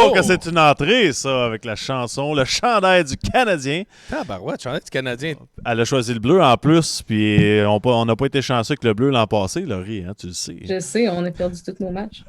Oh, que c'est une entrée, ça, avec la chanson, le chandail du Canadien. Tabarouette, chandail du Canadien. Elle a choisi le bleu en plus, puis on n'a pas été chanceux avec le bleu l'an passé, Laurie, hein, tu le sais. Je sais, on a perdu tous nos matchs.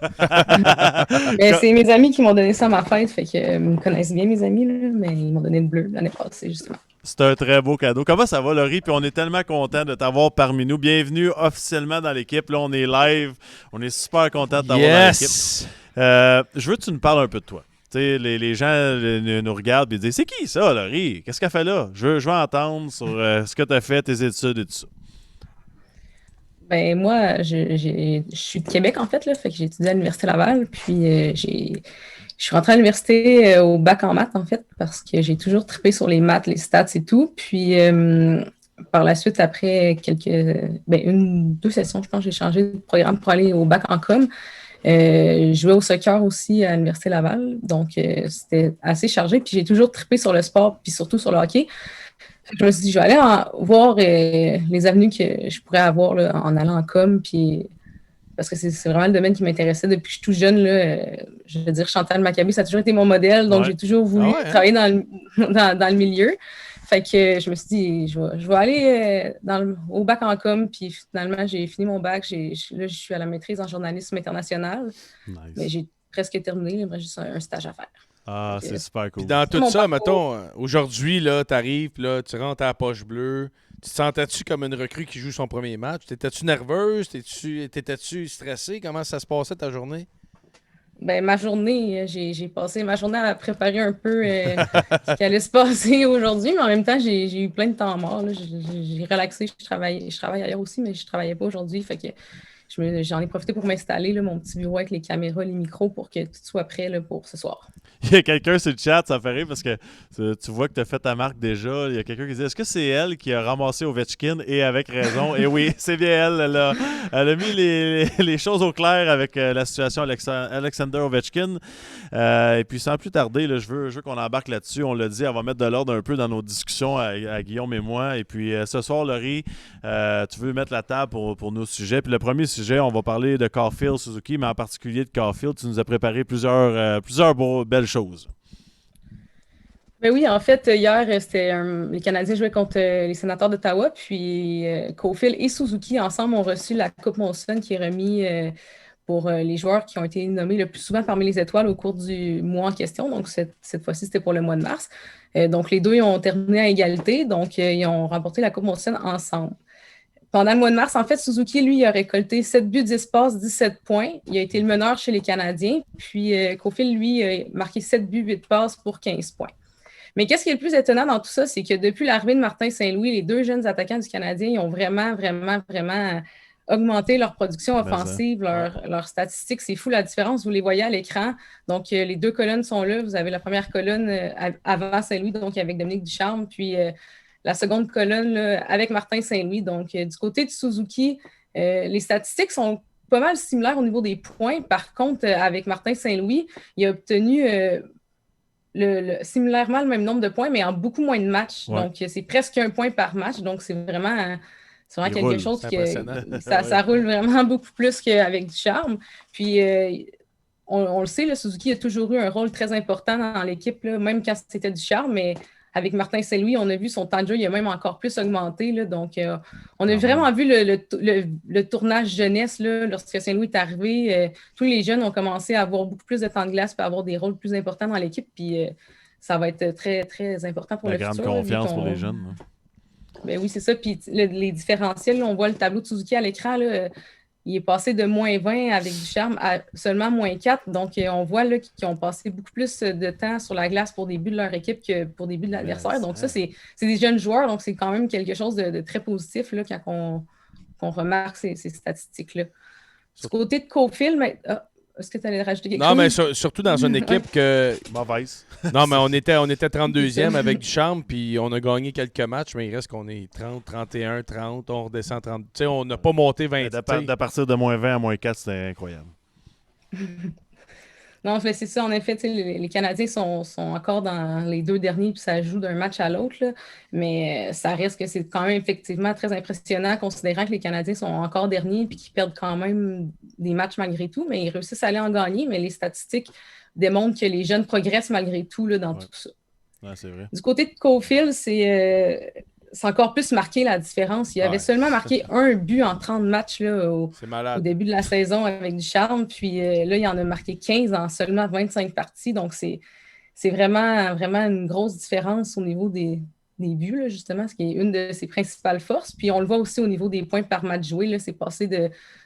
Mais c'est mes amis qui m'ont donné ça à ma fête, fait que ils me connaissent bien, mes amis, là, mais ils m'ont donné le bleu l'année passée, justement. C'est un très beau cadeau. Comment ça va, Laurie? Puis on est tellement content de t'avoir parmi nous. Bienvenue officiellement dans l'équipe. Là, on est live. On est super content de t'avoir dans l'équipe. Je veux que tu nous parles un peu de toi. Tu sais, les gens nous regardent et disent « C'est qui ça, Laurie? Qu'est-ce qu'elle fait là? » Je veux entendre sur ce que tu as fait, tes études et tout ça. Ben moi, je suis de Québec, en fait, là, fait que j'ai étudié à l'Université Laval, puis je suis rentrée à l'université au bac en maths, en fait, parce que j'ai toujours trippé sur les maths, les stats et tout. Puis par la suite, après une ou deux sessions, je pense, j'ai changé de programme pour aller au bac en com. Je jouais au soccer aussi à l'Université Laval, donc c'était assez chargé. Puis j'ai toujours trippé sur le sport, puis surtout sur le hockey. Je me suis dit, je vais aller voir les avenues que je pourrais avoir là, en allant en com, puis parce que c'est vraiment le domaine qui m'intéressait depuis que je suis tout jeune. Là, je veux dire, Chantal Machabée, ça a toujours été mon modèle, donc j'ai toujours voulu travailler dans le milieu. Fait que je me suis dit, je vais aller au bac en com, puis finalement, j'ai fini mon bac. Là, je suis à la maîtrise en journalisme international. Nice. Mais j'ai presque terminé, il me reste juste un stage à faire. Ah, c'est super cool. Puis dans tout ça, mettons, aujourd'hui, tu arrives, tu rentres à la poche bleue. Tu te sentais-tu comme une recrue qui joue son premier match? T'étais-tu nerveuse? T'étais-tu stressée? Comment ça se passait ta journée? Ben, ma journée, j'ai passé ma journée à préparer un peu ce qui allait se passer aujourd'hui, mais en même temps, j'ai eu plein de temps mort. J'ai relaxé, je travaille ailleurs aussi, mais je travaillais pas aujourd'hui. Fait que j'en ai profité pour m'installer mon petit bureau avec les caméras, les micros pour que tout soit prêt là, pour ce soir. Il y a quelqu'un sur le chat, ça fait rire parce que tu vois que tu as fait ta marque déjà. Il y a quelqu'un qui dit est-ce que c'est elle qui a ramassé Ovechkin et avec raison? Et oui, c'est bien elle. Elle a mis les choses au clair avec la situation Alexander Ovechkin. Et puis sans plus tarder, là, je veux qu'on embarque là-dessus. On l'a dit, on va mettre de l'ordre un peu dans nos discussions à Guillaume et moi. Et puis ce soir, Laurie, tu veux mettre la table pour nos sujets. Puis le premier sujet, on va parler de Caulfield Suzuki, mais en particulier de Caulfield. Tu nous as préparé plusieurs belles choses. Ben oui, en fait, hier, les Canadiens jouaient contre les Sénateurs d'Ottawa, puis Caulfield et Suzuki, ensemble, ont reçu la Coupe Molson qui est remise pour les joueurs qui ont été nommés le plus souvent parmi les étoiles au cours du mois en question. Donc, cette fois-ci, c'était pour le mois de mars. Donc, les deux ils ont terminé à égalité, donc ils ont remporté la Coupe Molson ensemble. Pendant le mois de mars, en fait, Suzuki, lui, il a récolté 7 buts, 10 passes, 17 points. Il a été le meneur chez les Canadiens. Puis Caulfield, lui, a marqué 7 buts, 8 passes pour 15 points. Mais qu'est-ce qui est le plus étonnant dans tout ça, c'est que depuis l'arrivée de Martin Saint-Louis, les deux jeunes attaquants du Canadien, ils ont vraiment augmenté leur production offensive, leurs statistiques. C'est fou la différence. Vous les voyez à l'écran. Donc, les deux colonnes sont là. Vous avez la première colonne avant Saint-Louis, donc avec Dominique Ducharme, puis la seconde colonne là, avec Martin Saint-Louis. Donc, du côté de Suzuki, les statistiques sont pas mal similaires au niveau des points. Par contre, avec Martin Saint-Louis, il a obtenu similairement le même nombre de points, mais en beaucoup moins de matchs. Ouais. Donc, c'est presque un point par match. Donc, c'est vraiment quelque chose que ça roule vraiment beaucoup plus qu'avec Ducharme. Puis, on le sait, là, Suzuki a toujours eu un rôle très important dans l'équipe, là, même quand c'était Ducharme, mais avec Martin Saint-Louis, on a vu son temps de jeu, il a même encore plus augmenté. Là, donc, on a vraiment vu le tournage jeunesse là, lorsque Saint-Louis est arrivé. Tous les jeunes ont commencé à avoir beaucoup plus de temps de glace et à avoir des rôles plus importants dans l'équipe. Puis, ça va être très, très important pour le futur. La grande confiance pour les jeunes. Hein. Ben oui, c'est ça. Puis, les différentiels, là, on voit le tableau de Suzuki à l'écran. Là, il est passé de moins 20 avec Ducharme à seulement moins 4. Donc, on voit là, qu'ils ont passé beaucoup plus de temps sur la glace pour des buts de leur équipe que pour des buts de l'adversaire. Donc, ça, c'est des jeunes joueurs. Donc, c'est quand même quelque chose de très positif là, quand on remarque ces statistiques-là. Du côté de Caulfield, est-ce que tu allais rajouter quelque chose? Non, mais surtout dans une équipe que... Mauvaise. Non, mais on était 32e avec Ducharme, puis on a gagné quelques matchs, mais il reste qu'on est 30, 31, 30, on redescend 30. Tu sais, on n'a pas monté 20. De partir de moins 20 à moins 4, c'était incroyable. Non, mais c'est ça, en effet, tu sais, les Canadiens sont encore dans les 2 derniers, puis ça joue d'un match à l'autre, là. Mais ça reste que c'est quand même effectivement très impressionnant, considérant que les Canadiens sont encore derniers, puis qu'ils perdent quand même des matchs malgré tout, mais ils réussissent à aller en gagner, mais les statistiques démontrent que les jeunes progressent malgré tout là, dans Ouais. tout ça. Ouais, c'est vrai. Du côté de Caulfield, c'est encore plus marqué la différence. Il avait Ouais. seulement marqué un but en 30 matchs là, C'est au malade. début de la saison avec Ducharme. Puis là, il en a marqué 15 en seulement 25 parties. Donc, c'est vraiment, vraiment une grosse différence au niveau des buts, là, justement, ce qui est une de ses principales forces. Puis on le voit aussi au niveau des points par match joué. Là, c'est passé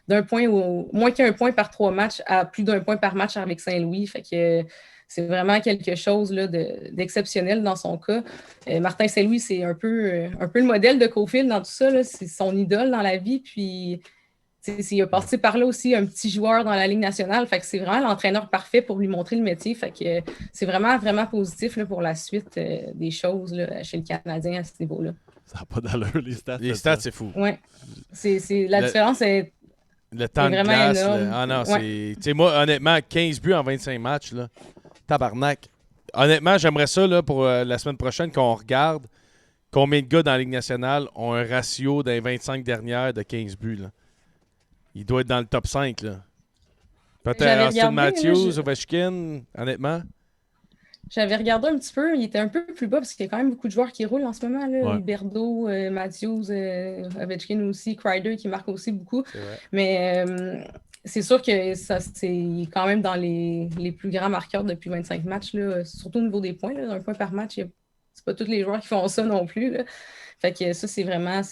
d'un point moins qu'un point par 3 matchs à plus d'un point par match avec Saint-Louis. Fait que c'est vraiment quelque chose là, d'exceptionnel dans son cas. Martin Saint-Louis, c'est un peu le modèle de Caulfield dans tout ça. Là. C'est son idole dans la vie. Puis il a passé par là aussi un petit joueur dans la Ligue nationale. Fait que c'est vraiment l'entraîneur parfait pour lui montrer le métier. Fait que c'est vraiment, vraiment positif là, pour la suite des choses là, chez le Canadien à ce niveau-là. Ça n'a pas d'allure, les stats. Les stats, c'est fou. Oui. La différence est. Le temps de vraiment glace. énorme. Ah non, Ouais. c'est. Tu sais, moi, honnêtement, 15 buts en 25 matchs, là. Tabarnak. Honnêtement, j'aimerais ça là, pour la semaine prochaine qu'on regarde combien de gars dans la Ligue nationale ont un ratio dans les 25 dernières de 15 buts. Là. Il doit être dans le top 5. Là. Peut-être J'avais Austin regardé, Matthews, là, Ovechkin, honnêtement. J'avais regardé un petit peu, il était un peu plus bas parce qu'il y a quand même beaucoup de joueurs qui roulent en ce moment. Là. Ouais. Huberdeau, Matthews, Ovechkin aussi, Kreider qui marque aussi beaucoup. C'est vrai. Mais c'est sûr que il est quand même dans les plus grands marqueurs depuis 25 matchs, là, surtout au niveau des points. Là, un point par match, c'est pas tous les joueurs qui font ça non plus. Là. Fait que ça, c'est vraiment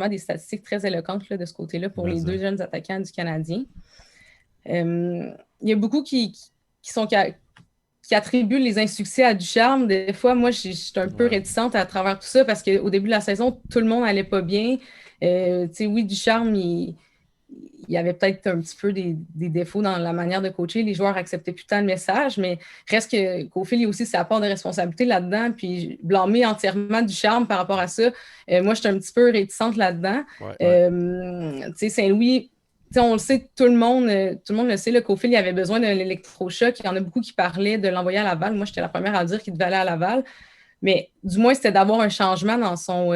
des statistiques très éloquentes là, de ce côté-là pour les deux jeunes attaquants du Canadien. Il y a beaucoup qui attribuent les insuccès à Ducharme. Des fois, moi, je suis un peu réticente à travers tout ça parce qu'au début de la saison, tout le monde n'allait pas bien. Oui, Ducharme, il y avait peut-être un petit peu des défauts dans la manière de coacher. Les joueurs acceptaient plus tant le message, mais reste que Caulfield, il y a aussi sa part de responsabilité là-dedans. Puis blâmer entièrement Ducharme par rapport à ça, moi, je suis un petit peu réticente là-dedans. Saint-Louis, on le sait, tout le monde le sait, le Caulfield, il avait besoin d'un électrochoc. Il y en a beaucoup qui parlaient de l'envoyer à Laval. Moi, j'étais la première à dire qu'il devait aller à Laval. Mais du moins, c'était d'avoir un changement dans son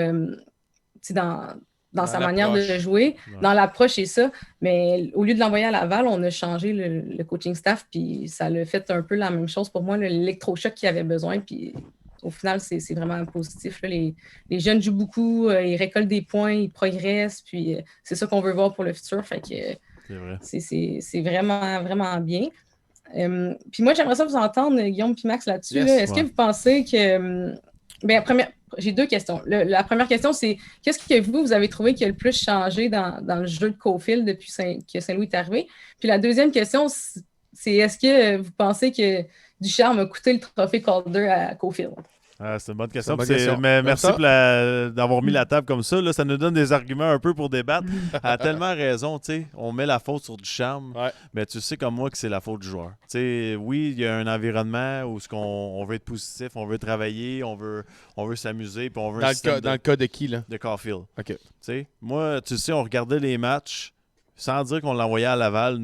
dans sa manière de jouer, dans l'approche et ça. Mais au lieu de l'envoyer à Laval, on a changé le coaching staff, puis ça a fait un peu la même chose pour moi, l'électrochoc qu'il avait besoin. Puis au final, c'est vraiment positif. Là. Les jeunes jouent beaucoup, ils récoltent des points, ils progressent, puis c'est ça qu'on veut voir pour le futur. Fait que c'est vraiment, vraiment bien. Puis moi, j'aimerais ça vous entendre, Guillaume et Max, là-dessus. Yes, là. Est-ce que vous pensez que... j'ai 2 questions. La première question, c'est qu'est-ce que vous avez trouvé qui a le plus changé dans le jeu de Caulfield depuis que Saint-Louis est arrivé? Puis la deuxième question, c'est est-ce que vous pensez que Ducharme a coûté le trophée Calder à Caulfield? C'est une bonne question. Mais merci d'avoir mis la table comme ça. Là, ça nous donne des arguments un peu pour débattre. Elle a tellement raison. T'sais. On met la faute sur Ducharme, mais tu sais comme moi que c'est la faute du joueur. T'sais, oui, il y a un environnement où on veut être positif, on veut travailler, on veut s'amuser. Puis on veut dans le cas de qui, là? De Caulfield. OK. T'sais, moi, tu sais, on regardait les matchs sans dire qu'on l'envoyait à Laval.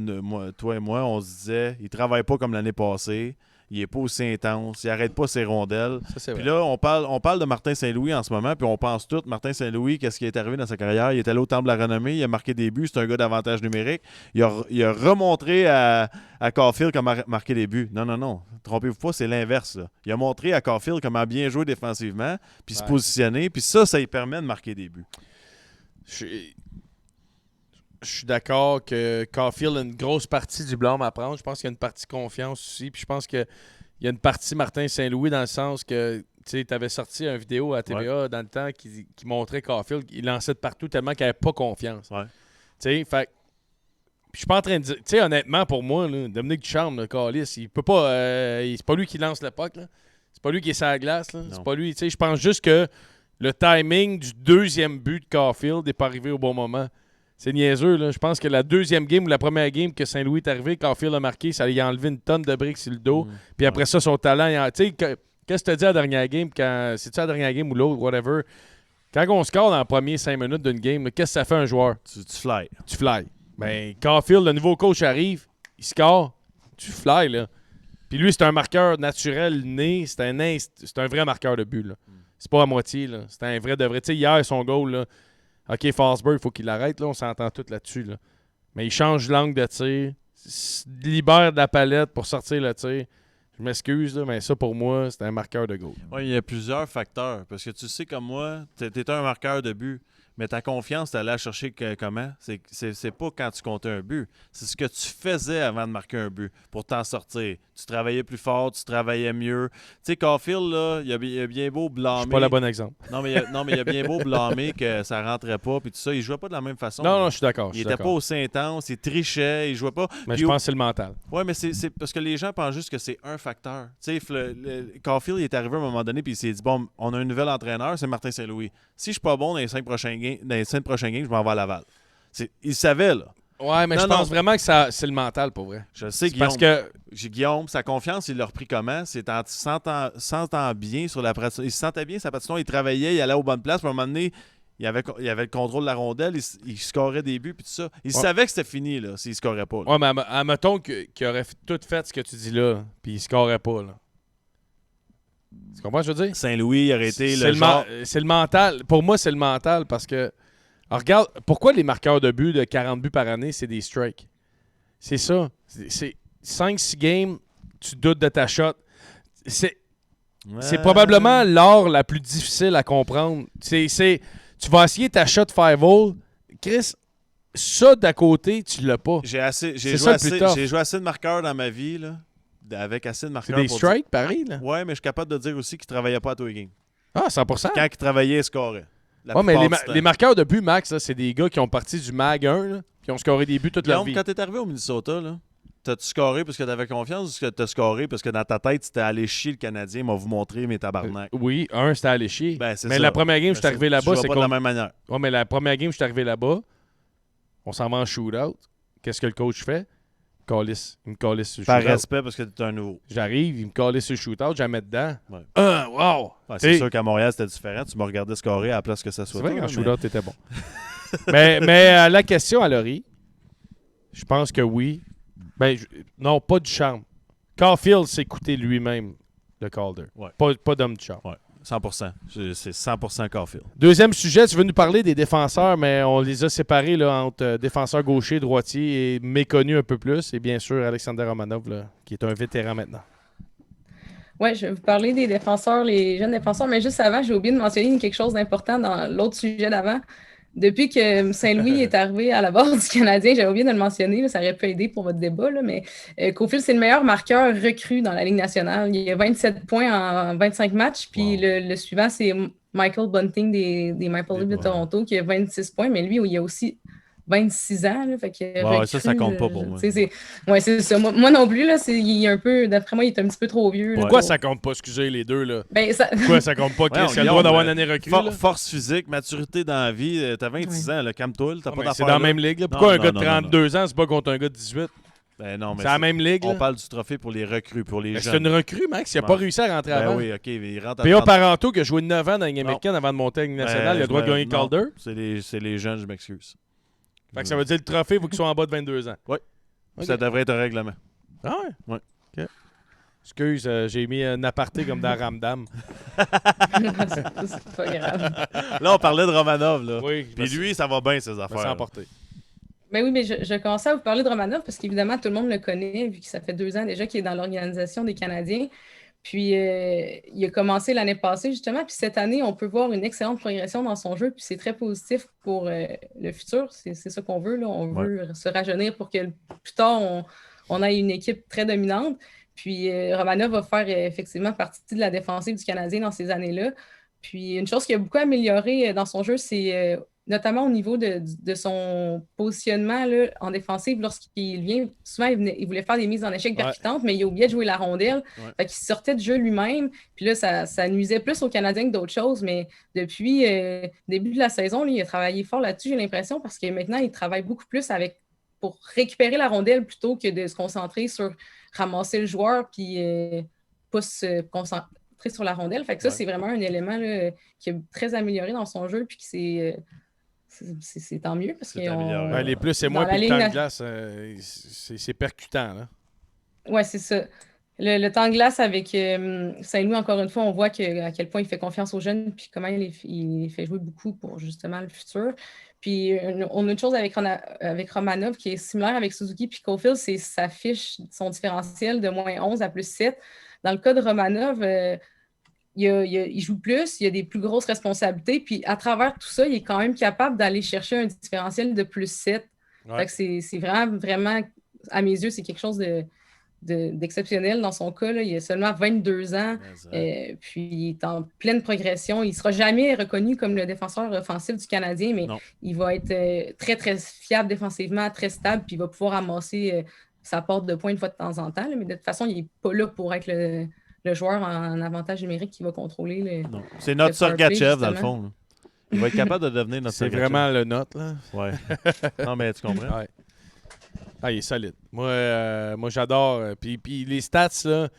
Toi et moi, on se disait, il ne travaille pas comme l'année passée. Il n'est pas aussi intense, il n'arrête pas ses rondelles. Puis là, on parle de Martin Saint-Louis en ce moment, puis on pense tout, Martin Saint-Louis, qu'est-ce qui est arrivé dans sa carrière? Il est allé au Temple de la Renommée, il a marqué des buts, c'est un gars d'avantage numérique. Il a remontré à Caulfield comment marquer des buts. Non. Trompez-vous pas, c'est l'inverse. Là. Il a montré à Caulfield comment bien jouer défensivement, puis se positionner, puis ça lui permet de marquer des buts. Je suis d'accord que Caulfield a une grosse partie du blâme à prendre. Je pense qu'il y a une partie confiance aussi. Puis je pense qu'il y a une partie Martin Saint-Louis dans le sens que tu avais sorti une vidéo à TVA dans le temps qui montrait Caulfield. Il lançait de partout tellement qu'il n'avait pas confiance. Fait je suis pas en train de dire. Tu sais, honnêtement, pour moi, là, Dominique Ducharme, le calice, il peut pas. C'est pas lui qui lance le puck. Là. C'est pas lui qui est sur la glace. Là. C'est pas lui. Tu sais, je pense juste que le timing du deuxième but de Caulfield n'est pas arrivé au bon moment. C'est niaiseux, là. Je pense que la deuxième game ou la première game que Saint-Louis est arrivé, Caulfield a marqué, ça lui a enlevé une tonne de briques sur le dos. Puis après ça, son talent... Tu sais, qu'est-ce que tu as dit à la dernière game? C'est-tu la dernière game ou l'autre, whatever? Quand on score dans les premiers 5 minutes d'une game, qu'est-ce que ça fait un joueur? Tu fly. Tu fly. Ben, Caulfield, le nouveau coach arrive, il score. Tu fly, là. Puis lui, c'est un marqueur naturel né. C'est un vrai marqueur de but, là. C'est pas à moitié, là. C'est un vrai de vrai. Tu sais, hier, son goal, là. OK, Forsberg, il faut qu'il l'arrête, là. On s'entend tous là-dessus, là. Mais il change l'angle de tir. Libère de la palette pour sortir le tir. Je m'excuse, là, mais ça, pour moi, c'est un marqueur de goal. Oui, il y a plusieurs facteurs. Parce que tu sais, comme moi, tu étais un marqueur de but. Mais ta confiance, tu allais la chercher comment? C'est pas quand tu comptais un but. C'est ce que tu faisais avant de marquer un but pour t'en sortir. Tu travaillais plus fort, tu travaillais mieux. Tu sais, Caulfield, là, il a bien beau blâmer. Je suis pas le bon exemple. Non, mais il a bien beau blâmer que ça rentrait pas puis tout ça. Il jouait pas de la même façon. Non, je suis d'accord. Il était pas aussi intense, il trichait, il jouait pas. Mais Puis je pense que c'est le mental. Oui, mais c'est parce que les gens pensent juste que c'est un facteur. Tu sais, Caulfield, il est arrivé à un moment donné puis il s'est dit, bon, on a un nouvel entraîneur, c'est Martin Saint-Louis. Si je suis pas bon dans les 5 prochains games, je m'en vais à Laval. Il savait, là. Ouais, mais je pense vraiment que c'est le mental, pour vrai. Je sais, Guillaume. Parce que Guillaume, sa confiance, il l'a repris comment? C'est en se sentant bien sur la pratique. Il se sentait bien, sa patinoire, il travaillait, il allait aux bonnes places. Puis à un moment donné, il avait le contrôle de la rondelle, il scorait des buts, puis tout ça. Il savait que c'était fini, là, s'il scorait pas. Là. Ouais, mais admettons qu'il aurait tout fait ce que tu dis là, puis il scorait pas, là. Tu comprends ce que je veux dire? Saint-Louis aurait été le genre... C'est le mental. Pour moi, c'est le mental parce que... Alors, regarde, pourquoi les marqueurs de but de 40 buts par année, c'est des strikes? C'est ça. C'est 5-6 games, tu doutes de ta shot. C'est probablement l'art la plus difficile à comprendre. Tu vas essayer ta shot 5-hole. Chris, ça d'à côté, tu l'as pas. J'ai joué assez de marqueurs dans ma vie, là. Avec assez de marqueurs. C'est des strikes, pareil, là. Ouais, mais je suis capable de dire aussi qu'ils ne travaillaient pas à tous les games. Ah, 100%. Quand ils travaillaient, ils scoraient. Ouais, mais les marqueurs de but, Max, là, c'est des gars qui ont parti du MAG 1, là, qui ont scoré des buts toute leur vie. Quand t'es arrivé au Minnesota, là, t'as-tu scoré parce que t'avais confiance ou que t'as scoré parce que dans ta tête, c'était aller chier le Canadien, m'a vous montrer mes tabarnak? Oui, c'était aller chier. Ben, mais la première game, je suis arrivé là-bas, c'est pas de la même manière. Ouais, mais la première game, je suis arrivé là-bas, on s'en va en shootout. Qu'est-ce que le coach fait? Il me calisse sur le Par shootout. respect parce que t'es un nouveau. J'arrive, il me calisse sur le shootout, je la mets dedans. Ouais. Wow! Ouais, c'est sûr qu'à Montréal, c'était différent. Tu me regardais scorer à la place que ça soit. C'est vrai qu'en shootout, t'étais bon. mais la question à Laurie, je pense que oui. Ben, non, pas du charme. Caulfield s'est écouté lui-même de Calder. Ouais. Pas d'homme de charme. Ouais, 100%. C'est 100% Caulfield. Deuxième sujet, tu veux nous parler des défenseurs, mais on les a séparés là, entre défenseurs gauchers, droitiers et méconnus un peu plus. Et bien sûr, Alexander Romanov, là, qui est un vétéran maintenant. Oui, je vais vous parler des défenseurs, les jeunes défenseurs, mais juste avant, j'ai oublié de mentionner quelque chose d'important dans l'autre sujet d'avant. Depuis que Saint-Louis est arrivé à la base du Canadien, j'avais oublié de le mentionner, là, ça aurait pu aider pour votre débat, là, mais Caulfield, c'est le meilleur marqueur recru dans la Ligue nationale. Il a 27 points en 25 matchs, puis le suivant, c'est Michael Bunting des Maple Leafs de Toronto, qui a 26 points, mais lui, il a aussi 26 ans. Là, fait que ça compte pas pour moi. Oui, c'est ça. Moi non plus, là, il est un peu, d'après moi, il est un petit peu trop vieux. Pourquoi ça compte pas, excusez les deux, là? Pourquoi ça compte pas? Chris, il a le droit d'avoir une année recrue. Force physique, maturité dans la vie. T'as 26 ans, calme-toi, t'as pas d'affaires. C'est dans la même ligue. Là. Pourquoi un gars de 32 ans, c'est pas contre un gars de 18? Ben non, mais c'est la même ligue. On parle du trophée pour les recrues, pour les jeunes. C'est une recrue, Max. Il n'a pas réussi à rentrer avant. Oui, OK. Il rentre à P.A. Parenteau, qui a joué 9 ans dans la Ligue américaine avant de monter à la Ligue nationale, il a le droit de gagner Calder. C'est les jeunes, je m'excuse. Fait que ça veut dire que le trophée, il faut qu'il soit en bas de 22 ans. Oui. Okay. Ça devrait être un règlement. Ah ouais? Oui. OK. Excuse, j'ai mis un aparté comme dans Ramdam. C'est pas grave. Là, on parlait de Romanov. Là. Oui. Puis lui, ça va bien, ses affaires. Sans emporter. Ben oui, mais je commençais à vous parler de Romanov parce qu'évidemment, tout le monde le connaît, vu que ça fait 2 ans déjà qu'il est dans l'organisation des Canadiens. Puis, il a commencé l'année passée, justement. Puis, cette année, on peut voir une excellente progression dans son jeu. Puis, c'est très positif pour le futur. C'est ça qu'on veut. Là. On veut se rajeunir pour que plus tard, on ait une équipe très dominante. Puis, Romanov va faire effectivement partie de la défensive du Canadien dans ces années-là. Puis, une chose qui a beaucoup amélioré dans son jeu, c'est notamment au niveau de son positionnement là, en défensive. Lorsqu'il vient, souvent, il voulait faire des mises en échec percutantes, mais il a oublié de jouer la rondelle. Fait qu'il sortait du jeu lui-même. Puis là, ça nuisait plus aux Canadiens que d'autres choses. Mais depuis le début de la saison, là, il a travaillé fort là-dessus, j'ai l'impression, parce que maintenant, il travaille beaucoup plus pour récupérer la rondelle plutôt que de se concentrer sur ramasser le joueur puis pas se concentrer sur la rondelle. Fait que ça, c'est vraiment un élément là, qui est très amélioré dans son jeu puis qui c'est tant mieux parce que les plus et moins puis le temps de glace, c'est percutant. Là. Ouais, c'est ça. Le temps de glace avec Saint-Louis, encore une fois, on voit à quel point il fait confiance aux jeunes, puis comment il les fait jouer beaucoup pour justement le futur. Puis on a une chose avec Romanov qui est similaire avec Suzuki puis Caulfield, c'est sa fiche, son différentiel de -11 à +7. Dans le cas de Romanov, il joue plus, il a des plus grosses responsabilités, puis à travers tout ça, il est quand même capable d'aller chercher un différentiel de +7. Ouais. Fait que c'est vraiment, vraiment, à mes yeux, c'est quelque chose d'exceptionnel dans son cas. Là. Il a seulement 22 ans, puis il est en pleine progression. Il ne sera jamais reconnu comme le défenseur offensif du Canadien, mais il va être très, très fiable défensivement, très stable, puis il va pouvoir amasser sa porte de points une fois de temps en temps. Là. Mais de toute façon, il n'est pas là pour être le joueur en avantage numérique qui va contrôler le. C'est notre Sergachev, dans le fond. Là. Il va être capable de devenir notre Sergachev. C'est vraiment le note, là. Ouais. Non, mais tu comprends? Ouais. Ah, il est solide. Moi j'adore. Puis les stats, là, tu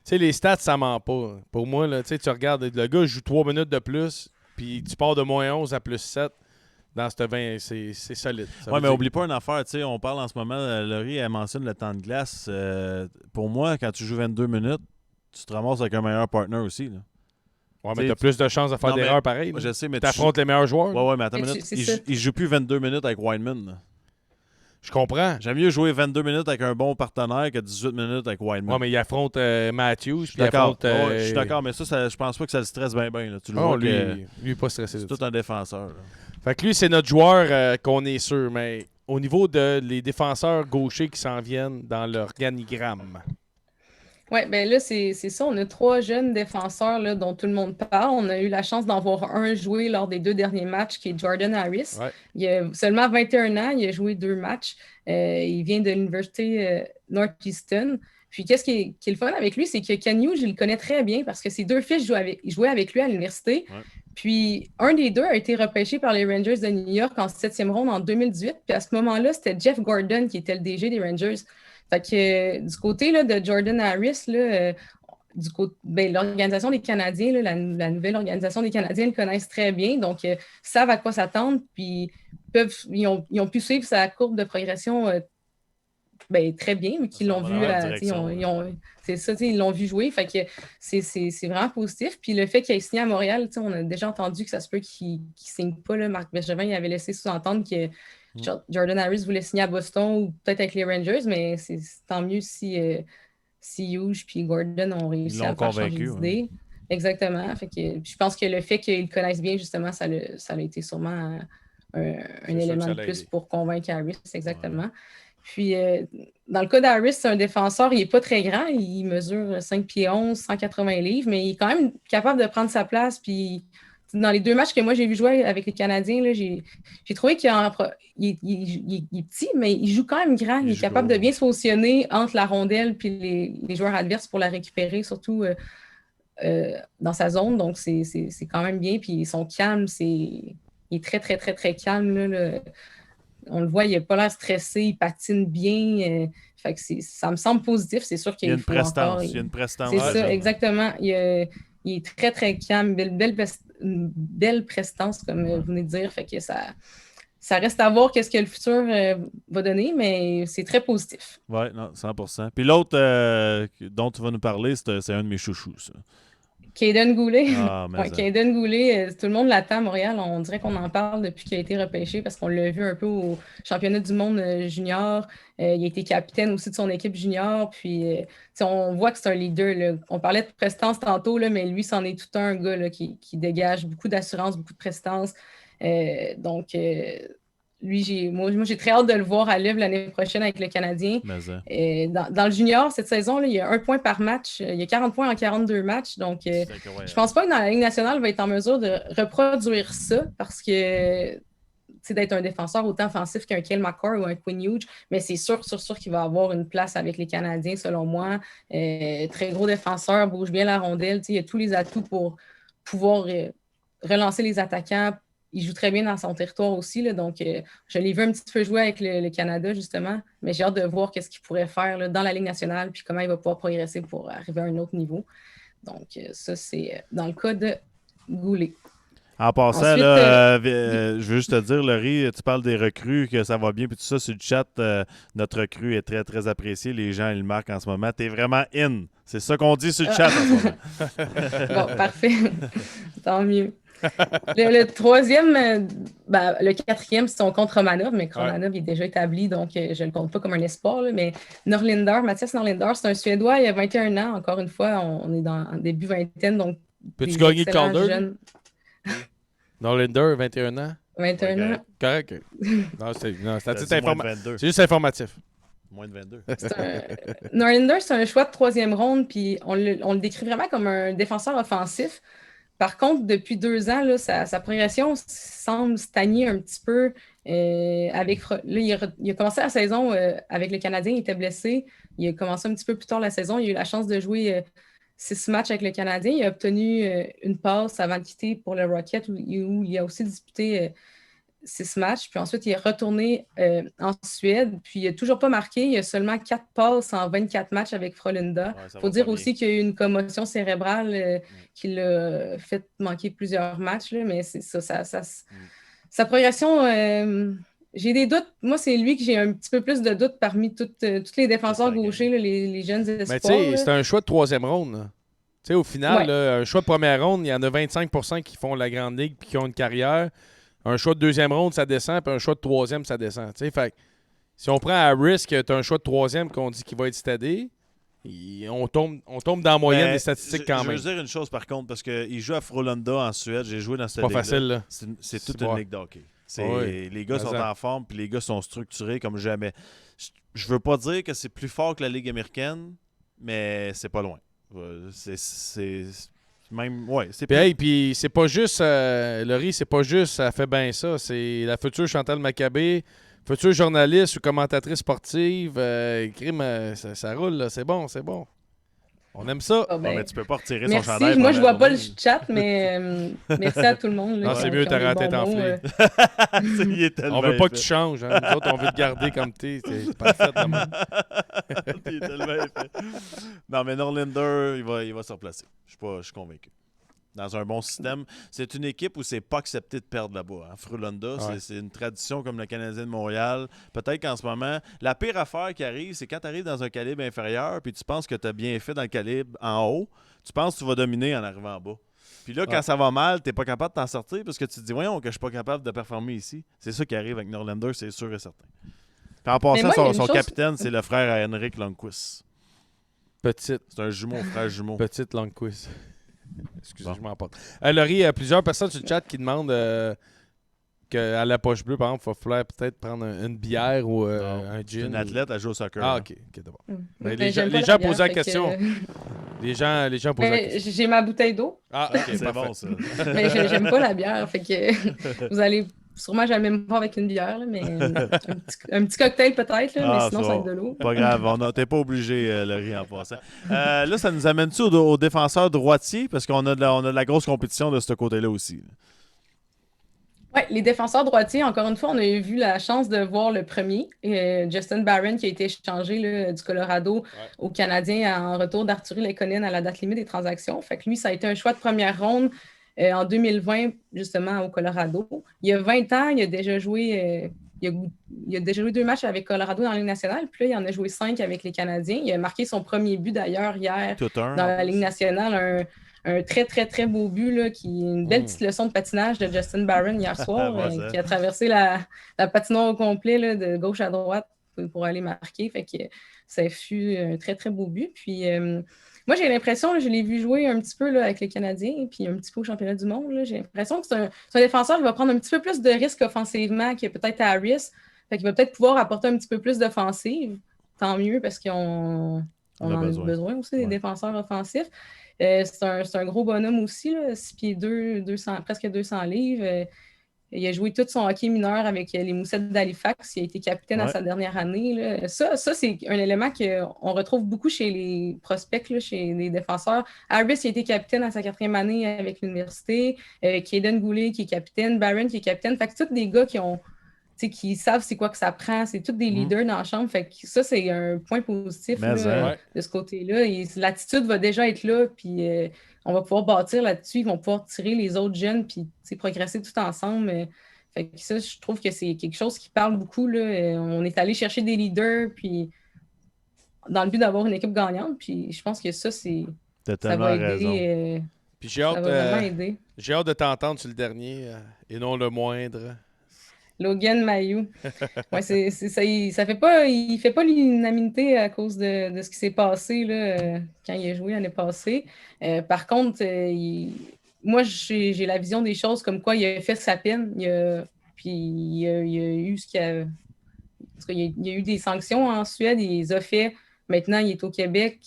sais, les stats, ça ment pas. Pour moi, là, tu regardes, le gars joue 3 minutes de plus, puis tu pars de -11 à +7 dans cette 20, c'est solide. Oui, mais oublie pas une affaire. On parle en ce moment, Laurie, elle mentionne le temps de glace. Pour moi, quand tu joues 22 minutes, tu te ramasses avec un meilleur partner aussi. Là. Ouais, mais t'as plus de chances de faire des erreurs pareilles. Je sais, mais t'affrontes les meilleurs joueurs. Ouais, mais attends une minute. Il joue plus 22 minutes avec Wideman. Là. Je comprends. J'aime mieux jouer 22 minutes avec un bon partenaire que 18 minutes avec Wideman. Ouais, mais il affronte Matthews. Je suis d'accord. Je suis d'accord, mais ça, je pense pas que ça le stresse bien. Tu le vois lui, il est pas stressé. C'est tout un défenseur. Là. Fait que lui, c'est notre joueur qu'on est sûr. Mais au niveau des défenseurs gauchers qui s'en viennent dans l'organigramme. Oui, bien là, c'est ça. On a 3 jeunes défenseurs là, dont tout le monde parle. On a eu la chance d'en voir un jouer lors des 2 derniers matchs, qui est Jordan Harris. Ouais. Il a seulement 21 ans, il a joué 2 matchs. Il vient de l'Université Northeastern. Puis, qu'est-ce qui est le fun avec lui, c'est que Ken Hughes, je le connais très bien parce que ses 2 fils jouaient avec lui à l'université. Ouais. Puis, un des 2 a été repêché par les Rangers de New York en 7e ronde en 2018. Puis, à ce moment-là, c'était Jeff Gordon qui était le DG des Rangers. Fait que du côté là, de Jordan Harris, là, l'organisation des Canadiens, là, la nouvelle organisation des Canadiens le connaissent très bien, donc savent à quoi s'attendre, puis ils ont pu suivre sa courbe de progression très bien, mais qu'ils l'ont vu. C'est ça, ils l'ont vu jouer. Fait que c'est vraiment positif. Puis le fait qu'il ait signé à Montréal, on a déjà entendu que ça se peut qu'il ne signe pas. Là. Marc Bergevin il avait laissé sous-entendre que Jordan Harris voulait signer à Boston ou peut-être avec les Rangers, mais c'est tant mieux si Hughes et Gordon ont réussi à faire changer d'idée. Hein. Exactement. Fait que, je pense que le fait qu'ils le connaissent bien, justement, ça a été sûrement un élément de plus pour convaincre Harris. Exactement. Ouais. Puis, dans le cas d'Harris, c'est un défenseur, il n'est pas très grand, il mesure 5 pieds 11, 180 livres, mais il est quand même capable de prendre sa place. Puis, dans les 2 matchs que moi j'ai vu jouer avec les Canadiens, là, j'ai trouvé qu'il est petit, mais il joue quand même grand. Il est capable de bien se positionner entre la rondelle et les joueurs adverses pour la récupérer, surtout dans sa zone. Donc, c'est quand même bien. Puis, ils sont calmes. Il est très, très, très, très calme. Là. On le voit, il n'a pas l'air stressé, il patine bien. Fait que ça me semble positif. C'est sûr qu'il y a une prestance. Il y a une prestance. C'est ça, exactement. Il est très, très calme. Une belle prestance, comme vous venez de dire. Fait que ça reste à voir qu'est-ce que le futur va donner, mais c'est très positif. Oui, 100%. Puis l'autre dont tu vas nous parler, c'est un de mes chouchous, ça. Kaden Goulet. Ouais, Kaden Goulet, tout le monde l'attend à Montréal. On dirait qu'on en parle depuis qu'il a été repêché parce qu'on l'a vu un peu au championnat du monde junior. Il a été capitaine aussi de son équipe junior. Puis, on voit que c'est un leader. Là. On parlait de prestance tantôt, là, mais lui, c'en est tout un gars là, qui dégage beaucoup d'assurance, beaucoup de prestance. Donc, lui, moi, j'ai très hâte de le voir à l'œuvre l'année prochaine avec le Canadien. Dans le junior, cette saison, là, il y a 1 point par match. Il y a 40 points en 42 matchs. Donc, je pense pas que dans la Ligue nationale, il va être en mesure de reproduire ça parce que d'être un défenseur autant offensif qu'un Cale Makar ou un Quinn Hughes, mais c'est sûr qu'il va avoir une place avec les Canadiens, selon moi. Très gros défenseur, bouge bien la rondelle. Il a tous les atouts pour pouvoir relancer les attaquants. Il joue très bien dans son territoire aussi. Là, donc, je l'ai vu un petit peu jouer avec le Canada, justement. Mais j'ai hâte de voir qu'est-ce qu'il pourrait faire là, dans la Ligue nationale puis comment il va pouvoir progresser pour arriver à un autre niveau. Donc, ça, c'est dans le cas de Goulet. En passant, Ensuite, là, je veux juste te dire, Laurie, tu parles des recrues, que ça va bien, puis tout ça, sur le chat, notre recrue est très, très appréciée. Les gens, ils le marquent en ce moment. T'es vraiment in. C'est ça qu'on dit sur le chat en ce moment. bon, parfait. Tant mieux. Le troisième, le quatrième, c'est son contre Romanov, mais Romanov est déjà établi, donc je ne le compte pas comme un espoir. Là, mais Mathias Norlinder, c'est un Suédois, il a 21 ans. Encore une fois, on est en début vingtaine, donc Peux-tu des gagner le excellents Calder? jeunes. Norlinder, 21 ans. 21 ans. Correct. Non, c'est T'as dit moins de 22. juste informatif. Moins de 22. Norlinder, c'est un choix de troisième ronde, puis on le décrit vraiment comme un défenseur offensif. Par contre, depuis 2 ans, là, sa progression semble stagner un petit peu. Il a commencé la saison avec le Canadien, il était blessé. Il a commencé un petit peu plus tard la saison. Il a eu la chance de jouer 6 matchs avec le Canadien. Il a obtenu une passe avant de quitter pour le Rocket où il a aussi disputé 6 matchs. Puis ensuite, il est retourné en Suède. Puis il n'a toujours pas marqué. Il a seulement 4 passes en 24 matchs avec Frölunda. Il faut dire aussi qu'il y a eu une commotion cérébrale qui l'a fait manquer plusieurs matchs. Là, mais c'est ça. Sa progression, j'ai des doutes. Moi, c'est lui que j'ai un petit peu plus de doutes parmi tous les défenseurs gauchers, là, les jeunes espoirs. Mais tu sais, c'est un choix de troisième ronde. Tu sais, au final, là, un choix de première ronde, il y en a 25% qui font la Grande Ligue et qui ont une carrière. Un choix de deuxième ronde, ça descend, puis un choix de troisième, ça descend. Tu sais, fait si on prend à risque que tu as un choix de troisième qu'on dit qu'il va être stadé, on tombe dans la moyenne des statistiques quand même. Je veux dire une chose par contre, parce qu'il joue à Frölunda en Suède, j'ai joué dans cette ligue. C'est pas facile, là. C'est toute une ligue d'hockey. Les gars sont en forme, puis les gars sont structurés comme jamais. Je veux pas dire que c'est plus fort que la Ligue américaine, mais c'est pas loin. C'est même, ouais, c'est puis c'est pas juste, Laurie, c'est pas juste, ça fait bien ça. C'est la future Chantal Maccabé, future journaliste ou commentatrice sportive. Ça roule, là. C'est bon. On aime ça. Oh, mais tu peux pas retirer merci. son chandail. Moi, je vois pas le chat, mais merci à tout le monde. Là, non, c'est mieux, t'as raté en flé. On veut pas que tu changes. Hein. Nous autres, on veut te garder comme t'es. C'est parfait de même. Il est tellement épais. Non, mais Norlinder, il va se replacer. Je suis convaincu. Dans un bon système. C'est une équipe où c'est pas accepté de perdre là-bas. Hein. Frölunda, c'est une tradition comme le Canadien de Montréal. Peut-être qu'en ce moment, la pire affaire qui arrive, c'est quand tu arrives dans un calibre inférieur puis tu penses que tu as bien fait dans le calibre en haut, tu penses que tu vas dominer en arrivant en bas. Puis là, quand ça va mal, tu n'es pas capable de t'en sortir parce que tu te dis, voyons que je suis pas capable de performer ici. C'est ça qui arrive avec Norlinder, c'est sûr et certain. Puis en passant, son capitaine, c'est le frère à Henrik Lundqvist. Petite. C'est un frère jumeau. Petite Lundqvist. Excusez, je m'en porte. Laurie, il y a plusieurs personnes sur le chat qui demandent qu'à la poche bleue, par exemple, il va falloir peut-être prendre une bière ou un gin. Une athlète, elle joue au soccer. Ah, OK, d'abord. Les gens posaient la question. Les gens posaient la question. J'ai ma bouteille d'eau. Ah, OK, c'est bon, ça. Mais j'aime pas la bière, fait que vous allez sûrement jamais me voir avec une bière, là, mais un petit cocktail peut-être, mais sinon, ça va être de l'eau. Pas grave, t'es pas obligé, Laurie, en passant. Là, ça nous amène-tu aux défenseurs droitiers? Parce qu'on a de la grosse compétition de ce côté-là aussi. Oui, les défenseurs droitiers, encore une fois, on a eu la chance de voir le premier, Justin Barron, qui a été échangé là, du Colorado au Canadien en retour d'Arturi Lekonen à la date limite des transactions. Fait que lui, ça a été un choix de première ronde en 2020, justement, au Colorado. Il y a 20 ans, il a déjà joué... il a déjà joué 2 matchs avec Colorado dans la Ligue nationale, puis là, il en a joué 5 avec les Canadiens. Il a marqué son premier but, d'ailleurs, hier, dans la Ligue nationale, un très, très, très beau but, là, une belle petite leçon de patinage de Justin Barron hier soir, qui a traversé la patinoire au complet, là, de gauche à droite pour aller marquer. Fait que ça fut un très, très beau but. Puis moi, j'ai l'impression, je l'ai vu jouer un petit peu là, avec les Canadiens, puis un petit peu au championnat du monde. J'ai l'impression que c'est un défenseur qui va prendre un petit peu plus de risques offensivement que peut-être Harris. Fait qu'il va peut-être pouvoir apporter un petit peu plus d'offensive. Tant mieux, parce qu'on en a besoin aussi des défenseurs offensifs. C'est un gros bonhomme aussi, là, 6 pieds 2, presque 200 livres. Il a joué tout son hockey mineur avec les Moussettes d'Halifax. Il a été capitaine à sa dernière année. Là. Ça, c'est un élément qu'on retrouve beaucoup chez les prospects, là, chez les défenseurs. Harris a été capitaine à sa 4e année avec l'université. Kaden Goulet qui est capitaine. Barron qui est capitaine. Fait que c'est tous des gars qui savent c'est quoi que ça prend. C'est tous des leaders dans la chambre. Fait que ça, c'est un point positif là, de ce côté-là. L'attitude va déjà être là. Puis on va pouvoir bâtir là-dessus, ils vont pouvoir tirer les autres jeunes puis progresser tout ensemble. Fait que ça, je trouve que c'est quelque chose qui parle beaucoup. Là. On est allé chercher des leaders puis dans le but d'avoir une équipe gagnante. Puis je pense que ça, T'as ça tellement va raison. aider. Puis Ça va vraiment aider. j'ai hâte de t'entendre sur le dernier, et non le moindre. Logan Mayou. Ouais, ça fait pas, il fait pas l'unanimité à cause de ce qui s'est passé là, quand il a joué l'année passée. Par contre, moi, j'ai la vision des choses comme quoi il a fait sa peine. Puis il a eu ce qu'il a. Parce qu'il y a eu des sanctions en Suède, il les a fait. Maintenant, il est au Québec.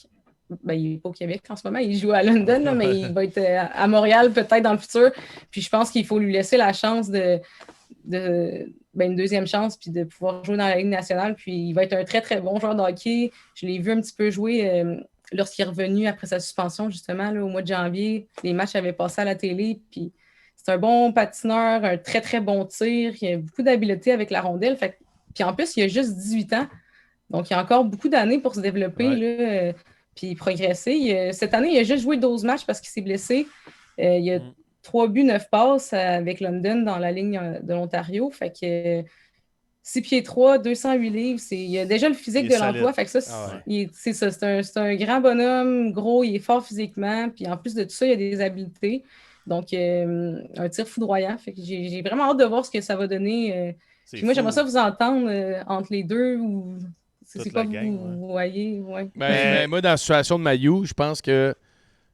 Ben, il n'est pas au Québec en ce moment, il joue à London, là, mais il va être à Montréal peut-être dans le futur. Puis je pense qu'il faut lui laisser la chance une deuxième chance, puis de pouvoir jouer dans la Ligue nationale. Puis il va être un très, très bon joueur de hockey. Je l'ai vu un petit peu jouer lorsqu'il est revenu après sa suspension, justement, là, au mois de janvier. Les matchs avaient passé à la télé, puis c'est un bon patineur, un très, très bon tir. Il a beaucoup d'habileté avec la rondelle. Puis en plus, il a juste 18 ans. Donc, il y a encore beaucoup d'années pour se développer, là, puis progresser. Cette année, il a juste joué 12 matchs parce qu'il s'est blessé. Il a 3 buts, 9 passes avec London dans la ligne de l'Ontario. Fait que 6 pieds 3, 208 livres. Il a déjà le physique de l'emploi. Fait que ça, c'est ça. C'est un grand bonhomme, gros, il est fort physiquement. Puis en plus de tout ça, il a des habiletés. Donc, un tir foudroyant. Fait que j'ai vraiment hâte de voir ce que ça va donner. Puis moi, j'aimerais ça vous entendre entre les deux ou c'est quoi vous voyez. Ouais. Ben, moi, dans la situation de Mayou, je pense que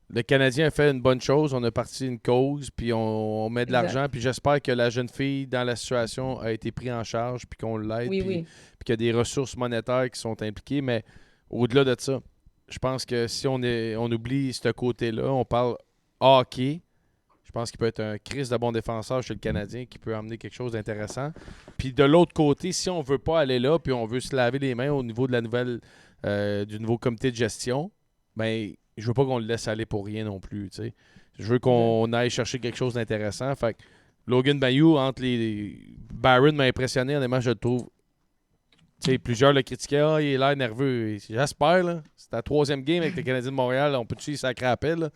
le Canadien a fait une bonne chose. On a parti une cause, puis on met de l'argent. Puis j'espère que la jeune fille, dans la situation, a été prise en charge, puis qu'on l'aide, puis qu'il y a des ressources monétaires qui sont impliquées. Mais au-delà de ça, je pense que si on oublie ce côté-là, on parle hockey. Je pense qu'il peut être un Christ de bon défenseur chez le Canadien qui peut amener quelque chose d'intéressant. Puis de l'autre côté, si on ne veut pas aller là, puis on veut se laver les mains au niveau de du nouveau comité de gestion, ben je veux pas qu'on le laisse aller pour rien non plus. T'sais. Je veux qu'on aille chercher quelque chose d'intéressant. Fait que Logan Mayou, entre les. Barron m'a impressionné, honnêtement, je le trouve. T'sais, plusieurs le critiquaient. Ah, il est l'air nerveux. J'espère, là. C'est ta 3e game avec les Canadiens de Montréal. On peut-tu sacrer appel, là?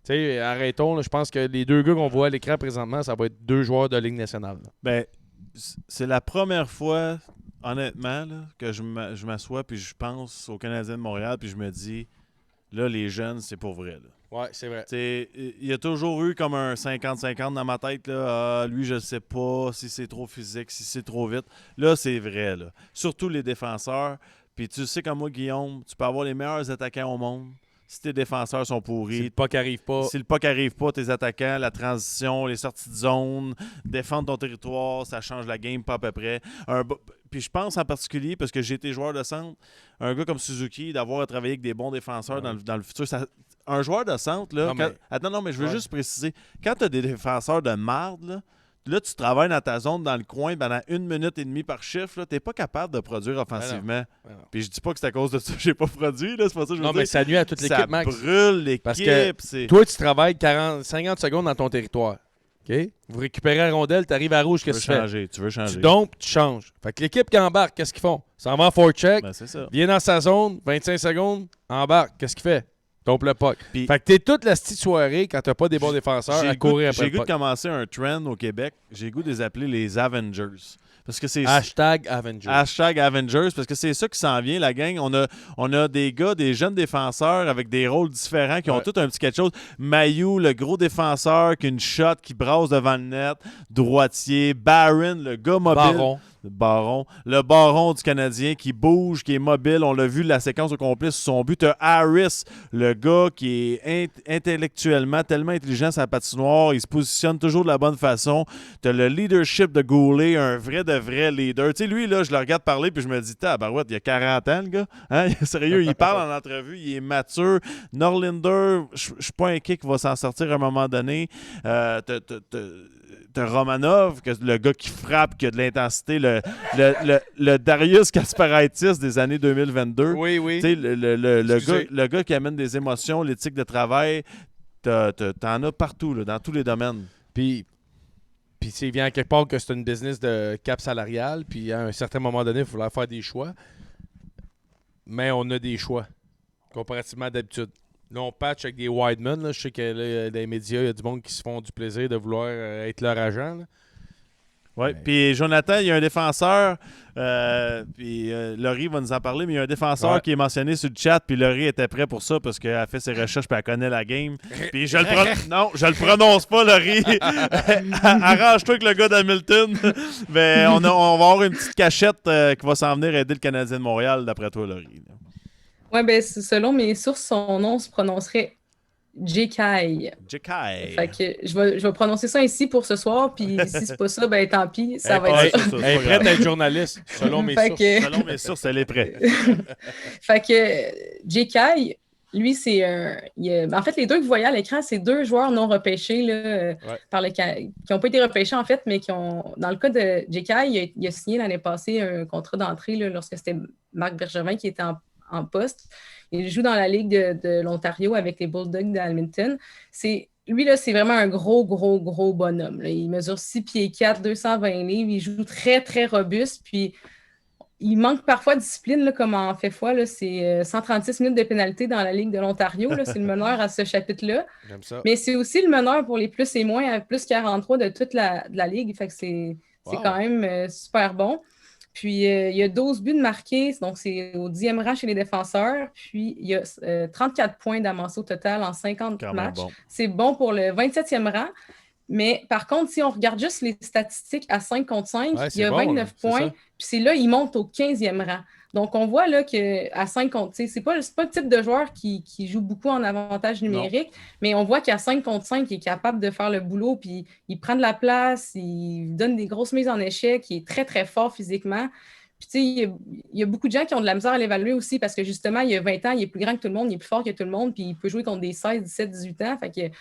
T'sais, arrêtons. Là, je pense que les deux gars qu'on voit à l'écran présentement, ça va être 2 joueurs de Ligue nationale. Là. Ben, c'est la première fois, honnêtement, là, que je m'assois puis je pense aux Canadiens de Montréal puis je me dis, là, les jeunes, c'est pour vrai. Là. Ouais, c'est vrai. Il y a toujours eu comme un 50-50 dans ma tête. Là. Lui, je sais pas si c'est trop physique, si c'est trop vite. Là, c'est vrai. Là. Surtout les défenseurs. Puis tu sais comme moi, Guillaume, tu peux avoir les meilleurs attaquants au monde. Si tes défenseurs sont pourris. Si le puck arrive pas. Si le puck arrive pas, tes attaquants, la transition, les sorties de zone, défendre ton territoire, ça change la game pas à peu près. Puis je pense en particulier, parce que j'ai été joueur de centre, un gars comme Suzuki, d'avoir à travailler avec des bons défenseurs dans le futur. Un joueur de centre, là. Attends, mais je veux juste préciser. Quand tu as des défenseurs de marde, là, tu travailles dans ta zone, dans le coin, pendant 1 minute et demie par chiffre, tu n'es pas capable de produire offensivement. Puis je dis pas que c'est à cause de ça que j'ai pas produit, là, c'est pas ça que je veux dire. Mais ça nuit à toute l'équipe, Max. Ça brûle l'équipe. Parce que toi, tu travailles 50 secondes dans ton territoire. OK? Vous récupérez la rondelle, tu arrives à rouge, qu'est-ce que tu fais? Tu veux changer. Tu dompes, tu changes. Fait que l'équipe qui embarque, qu'est-ce qu'ils font? Ça va en forecheck, c'est ça. Vient dans sa zone, 25 secondes, embarque, qu'est-ce qu'il fait? Dompe le puck. Fait que t'es toute la petite soirée quand t'as pas des bons défenseurs à courir après le puck. J'ai goût de commencer un trend au Québec. J'ai goût de les appeler les Avengers. Parce que c'est #Avengers. #Avengers, parce que c'est ça qui s'en vient, la gang. On a des gars, des jeunes défenseurs avec des rôles différents qui ont tout un petit quelque chose. Mayou, le gros défenseur qui a une shot qui brasse devant le net. Droitier. Barron, le gars mobile. Le baron du Canadien qui bouge, qui est mobile. On l'a vu la séquence au complet sur son but. T'as Harris, le gars qui est intellectuellement tellement intelligent sur la patinoire. Il se positionne toujours de la bonne façon. T'as le leadership de Goulet, un vrai de vrai leader. Tu sais, lui, là, je le regarde parler puis je me dis, tabarouette, il y a 40 ans, le gars. Hein? Sérieux, il parle en entrevue, il est mature. Norlinder, je suis pas inquiet qu'il va s'en sortir à un moment donné. T'as Romanov, le gars qui frappe, qui a de l'intensité, le Darius Kasparaitis des années 2022. Oui. Le gars qui amène des émotions, l'éthique de travail, t'en as partout, là, dans tous les domaines. Puis il vient à quelque part que c'est une business de cap salarial, puis à un certain moment donné, il faut faire des choix. Mais on a des choix, comparativement à d'habitude. long patch avec des widemen. Là. Je sais que là, dans les médias, il y a du monde qui se font du plaisir de vouloir être leur agent. Là. Oui, Ouais. puis Jonathan, il y a un défenseur, puis Laurie va nous en parler, mais il y a un défenseur qui est mentionné sur le chat, puis Laurie était prêt pour ça parce qu'elle a fait ses recherches puis elle connaît la game. Puis je le prononce pas, Laurie. Arrange-toi avec le gars d'Hamilton. Mais on va avoir une petite cachette qui va s'en venir aider le Canadien de Montréal, d'après toi, Laurie. Oui, ben, selon mes sources, son nom se prononcerait Jekai. Jekai. Fait que je vais prononcer ça ici pour ce soir, puis si c'est pas ça, ben tant pis, ça va être ça. Elle est prête à être journaliste, selon mes sources. Selon mes sources, elle est prête. Fait que Jekai, lui, c'est un. En fait, les deux que vous voyez à l'écran, c'est deux joueurs non repêchés là, qui n'ont pas été repêchés, en fait, mais qui ont. Dans le cas de Jekai, il a signé l'année passée un contrat d'entrée là, lorsque c'était Marc Bergevin qui était en poste. Il joue dans la Ligue de l'Ontario avec les Bulldogs d'Hamilton. Lui, là, c'est vraiment un gros bonhomme. Là. Il mesure 6 pieds 4, 220 livres. Il joue très, très robuste. Puis, il manque parfois de discipline, là, comme en fait foi. Là, c'est 136 minutes de pénalité dans la Ligue de l'Ontario. Là, c'est le meneur à ce chapitre-là. J'aime ça. Mais c'est aussi le meneur pour les plus et moins, à plus 43 de toute la Ligue. Fait que c'est quand même super bon. Puis, il y a 12 buts de marqués, donc c'est au 10e rang chez les défenseurs. Puis, il y a 34 points d'amassé au total en 50 matchs. Bon. C'est bon pour le 27e rang. Mais par contre, si on regarde juste les statistiques à 5 contre 5, il y a 29 points. Puis c'est là, il monte au 15e rang. Donc, on voit là qu'à 5 contre 5, c'est pas le type de joueur qui joue beaucoup en avantage numérique, mais on voit qu'à 5 contre 5, il est capable de faire le boulot, puis il prend de la place, il donne des grosses mises en échec, il est très, très fort physiquement. Puis, tu sais, il y a beaucoup de gens qui ont de la misère à l'évaluer aussi parce que, justement, il y a 20 ans, il est plus grand que tout le monde, il est plus fort que tout le monde, puis il peut jouer contre des 16, 17, 18 ans. Fait que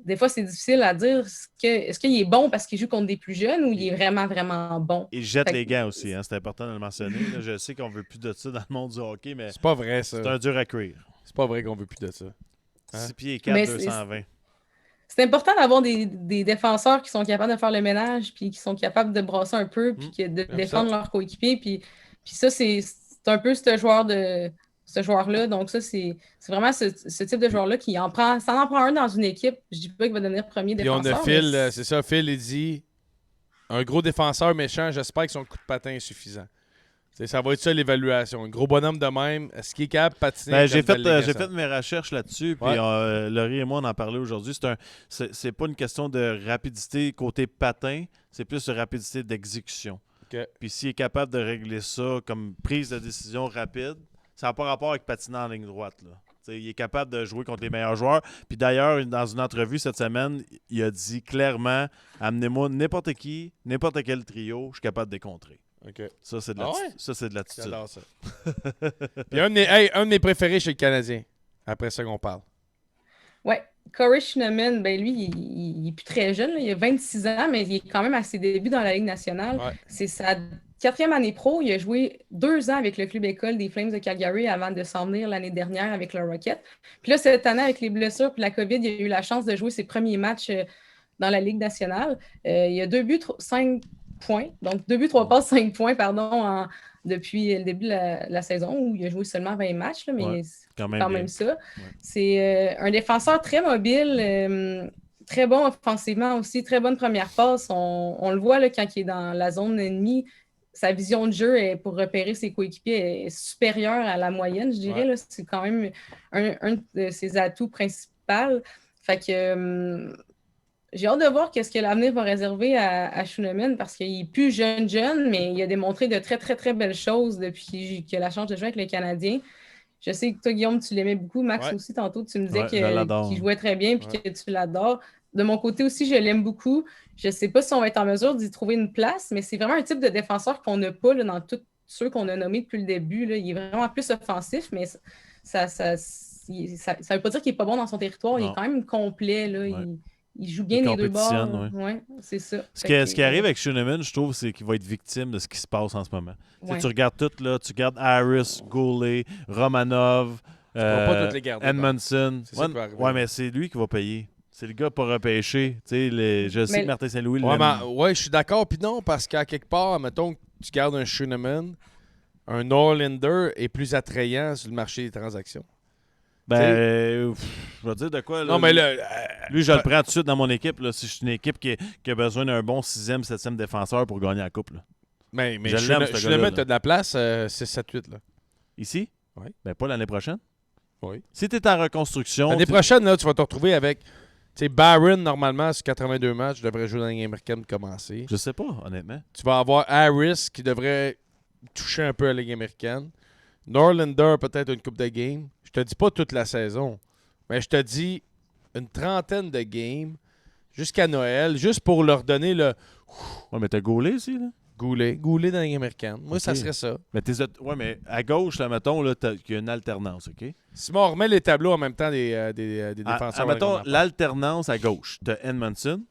des fois, c'est difficile à dire est-ce qu'il est bon parce qu'il joue contre des plus jeunes ou il est vraiment, vraiment bon. Il jette les gants aussi, hein, c'est important de le mentionner. Là, je sais qu'on veut plus de ça dans le monde du hockey, mais c'est pas vrai, ça. C'est un dur à cuire. C'est pas vrai qu'on veut plus de ça. Hein? 6 pieds 4, 220. C'est important d'avoir des défenseurs qui sont capables de faire le ménage puis qui sont capables de brasser un peu puis de défendre leurs coéquipiers. Puis ça, c'est un peu ce joueur-là. Donc, ça, c'est vraiment ce type de joueur-là qui en prend. Ça en prend un dans une équipe. Je dis pas qu'il va devenir premier défenseur. Puis on a Phil, c'est ça, Phil, il dit un gros défenseur méchant, j'espère que son coup de patin est suffisant. Ça va être ça l'évaluation. Un gros bonhomme de même, est-ce qu'il est capable de patiner? J'ai fait mes recherches là-dessus, puis Laurie et moi, on en parlait aujourd'hui. C'est pas une question de rapidité côté patin, c'est plus de rapidité d'exécution. Okay. Puis s'il est capable de régler ça comme prise de décision rapide, ça n'a pas rapport avec patiner en ligne droite. Là. Il est capable de jouer contre les meilleurs joueurs. Puis d'ailleurs, dans une entrevue cette semaine, il a dit clairement « Amenez-moi n'importe qui, n'importe quel trio, je suis capable de les contrer. Okay. » Ça, c'est de l'attitude. J'adore ça. Puis un de mes préférés chez le Canadien. Après ça qu'on parle. Ouais. Corey Schneemann, ben lui, il est plus très jeune. Là. Il a 26 ans, mais il est quand même à ses débuts dans la Ligue nationale. Ouais. C'est sa 4e année pro. Il a joué 2 ans avec le club école des Flames de Calgary avant de s'en venir l'année dernière avec le Rocket. Puis là, cette année, avec les blessures et la COVID, il a eu la chance de jouer ses premiers matchs dans la Ligue nationale. Il a 2 buts, 5 points. Donc, 2 buts, 3 passes, 5 points, depuis le début de la saison où il a joué seulement 20 matchs, là, mais c'est quand même ça. Ouais. C'est un défenseur très mobile, très bon offensivement aussi, très bonne première passe. On le voit là, quand il est dans la zone ennemie, sa vision de jeu pour repérer ses coéquipiers est supérieure à la moyenne, je dirais. Ouais. Là, c'est quand même un de ses atouts principaux. Fait que j'ai hâte de voir qu'est-ce que l'avenir va réserver à Schneemann parce qu'il est plus jeune, mais il a démontré de très, très, très belles choses depuis qu'il a la chance de jouer avec les Canadiens. Je sais que toi, Guillaume, tu l'aimais beaucoup. Max aussi, tantôt, tu me disais qu'il jouait très bien et que tu l'adores. De mon côté aussi, je l'aime beaucoup. Je ne sais pas si on va être en mesure d'y trouver une place, mais c'est vraiment un type de défenseur qu'on n'a pas là, dans tous ceux qu'on a nommés depuis le début. Là. Il est vraiment plus offensif, mais ça veut pas dire qu'il n'est pas bon dans son territoire. Non. Il est quand même complet. Là. Il joue bien les deux bords. Ouais, c'est ça. Ce qui arrive avec Schneemann, je trouve, c'est qu'il va être victime de ce qui se passe en ce moment. Ouais. Tu regardes tout, là, tu regardes Harris, Goulet, Romanov, pas toutes les garder, Edmondson. Ouais, mais c'est lui qui va payer. C'est le gars pas repêché. Je sais que Martin Saint-Louis je suis d'accord. Puis non, parce qu'à quelque part, mettons que tu gardes un Schneemann, un Norlander est plus attrayant sur le marché des transactions. Je vais dire de quoi. Là, Non, mais là, lui, je le prends tout de suite dans mon équipe. Là, si je suis une équipe qui a besoin d'un bon 6e, 7e défenseur pour gagner la coupe. Là. mais Je l'aime, ce je le gars-là, mets, là. t'as de la place, 6-7-8. Là. Ici? Oui. Ben, pas l'année prochaine. Oui. Si tu es en reconstruction. L'année prochaine, là, tu vas te retrouver avec. Tu sais, Barron, normalement, sur 82 matchs, devrait jouer dans la Ligue américaine pour commencer. Je sais pas, honnêtement. Tu vas avoir Harris qui devrait toucher un peu à la Ligue américaine. Norlander, peut-être une coupe de games. Je te dis pas toute la saison, mais je te dis une trentaine de games jusqu'à Noël, juste pour leur donner le Ouais, mais t'as gaulé aussi, là. Goulet dans la Ligue américaine. Moi, ça Ok. serait ça. Mais ouais, mais à gauche, là, mettons, là, il y a une alternance, OK? Simon, on remet les tableaux en même temps des défenseurs. Mettons, l'alternance à gauche. T'as Edmondson,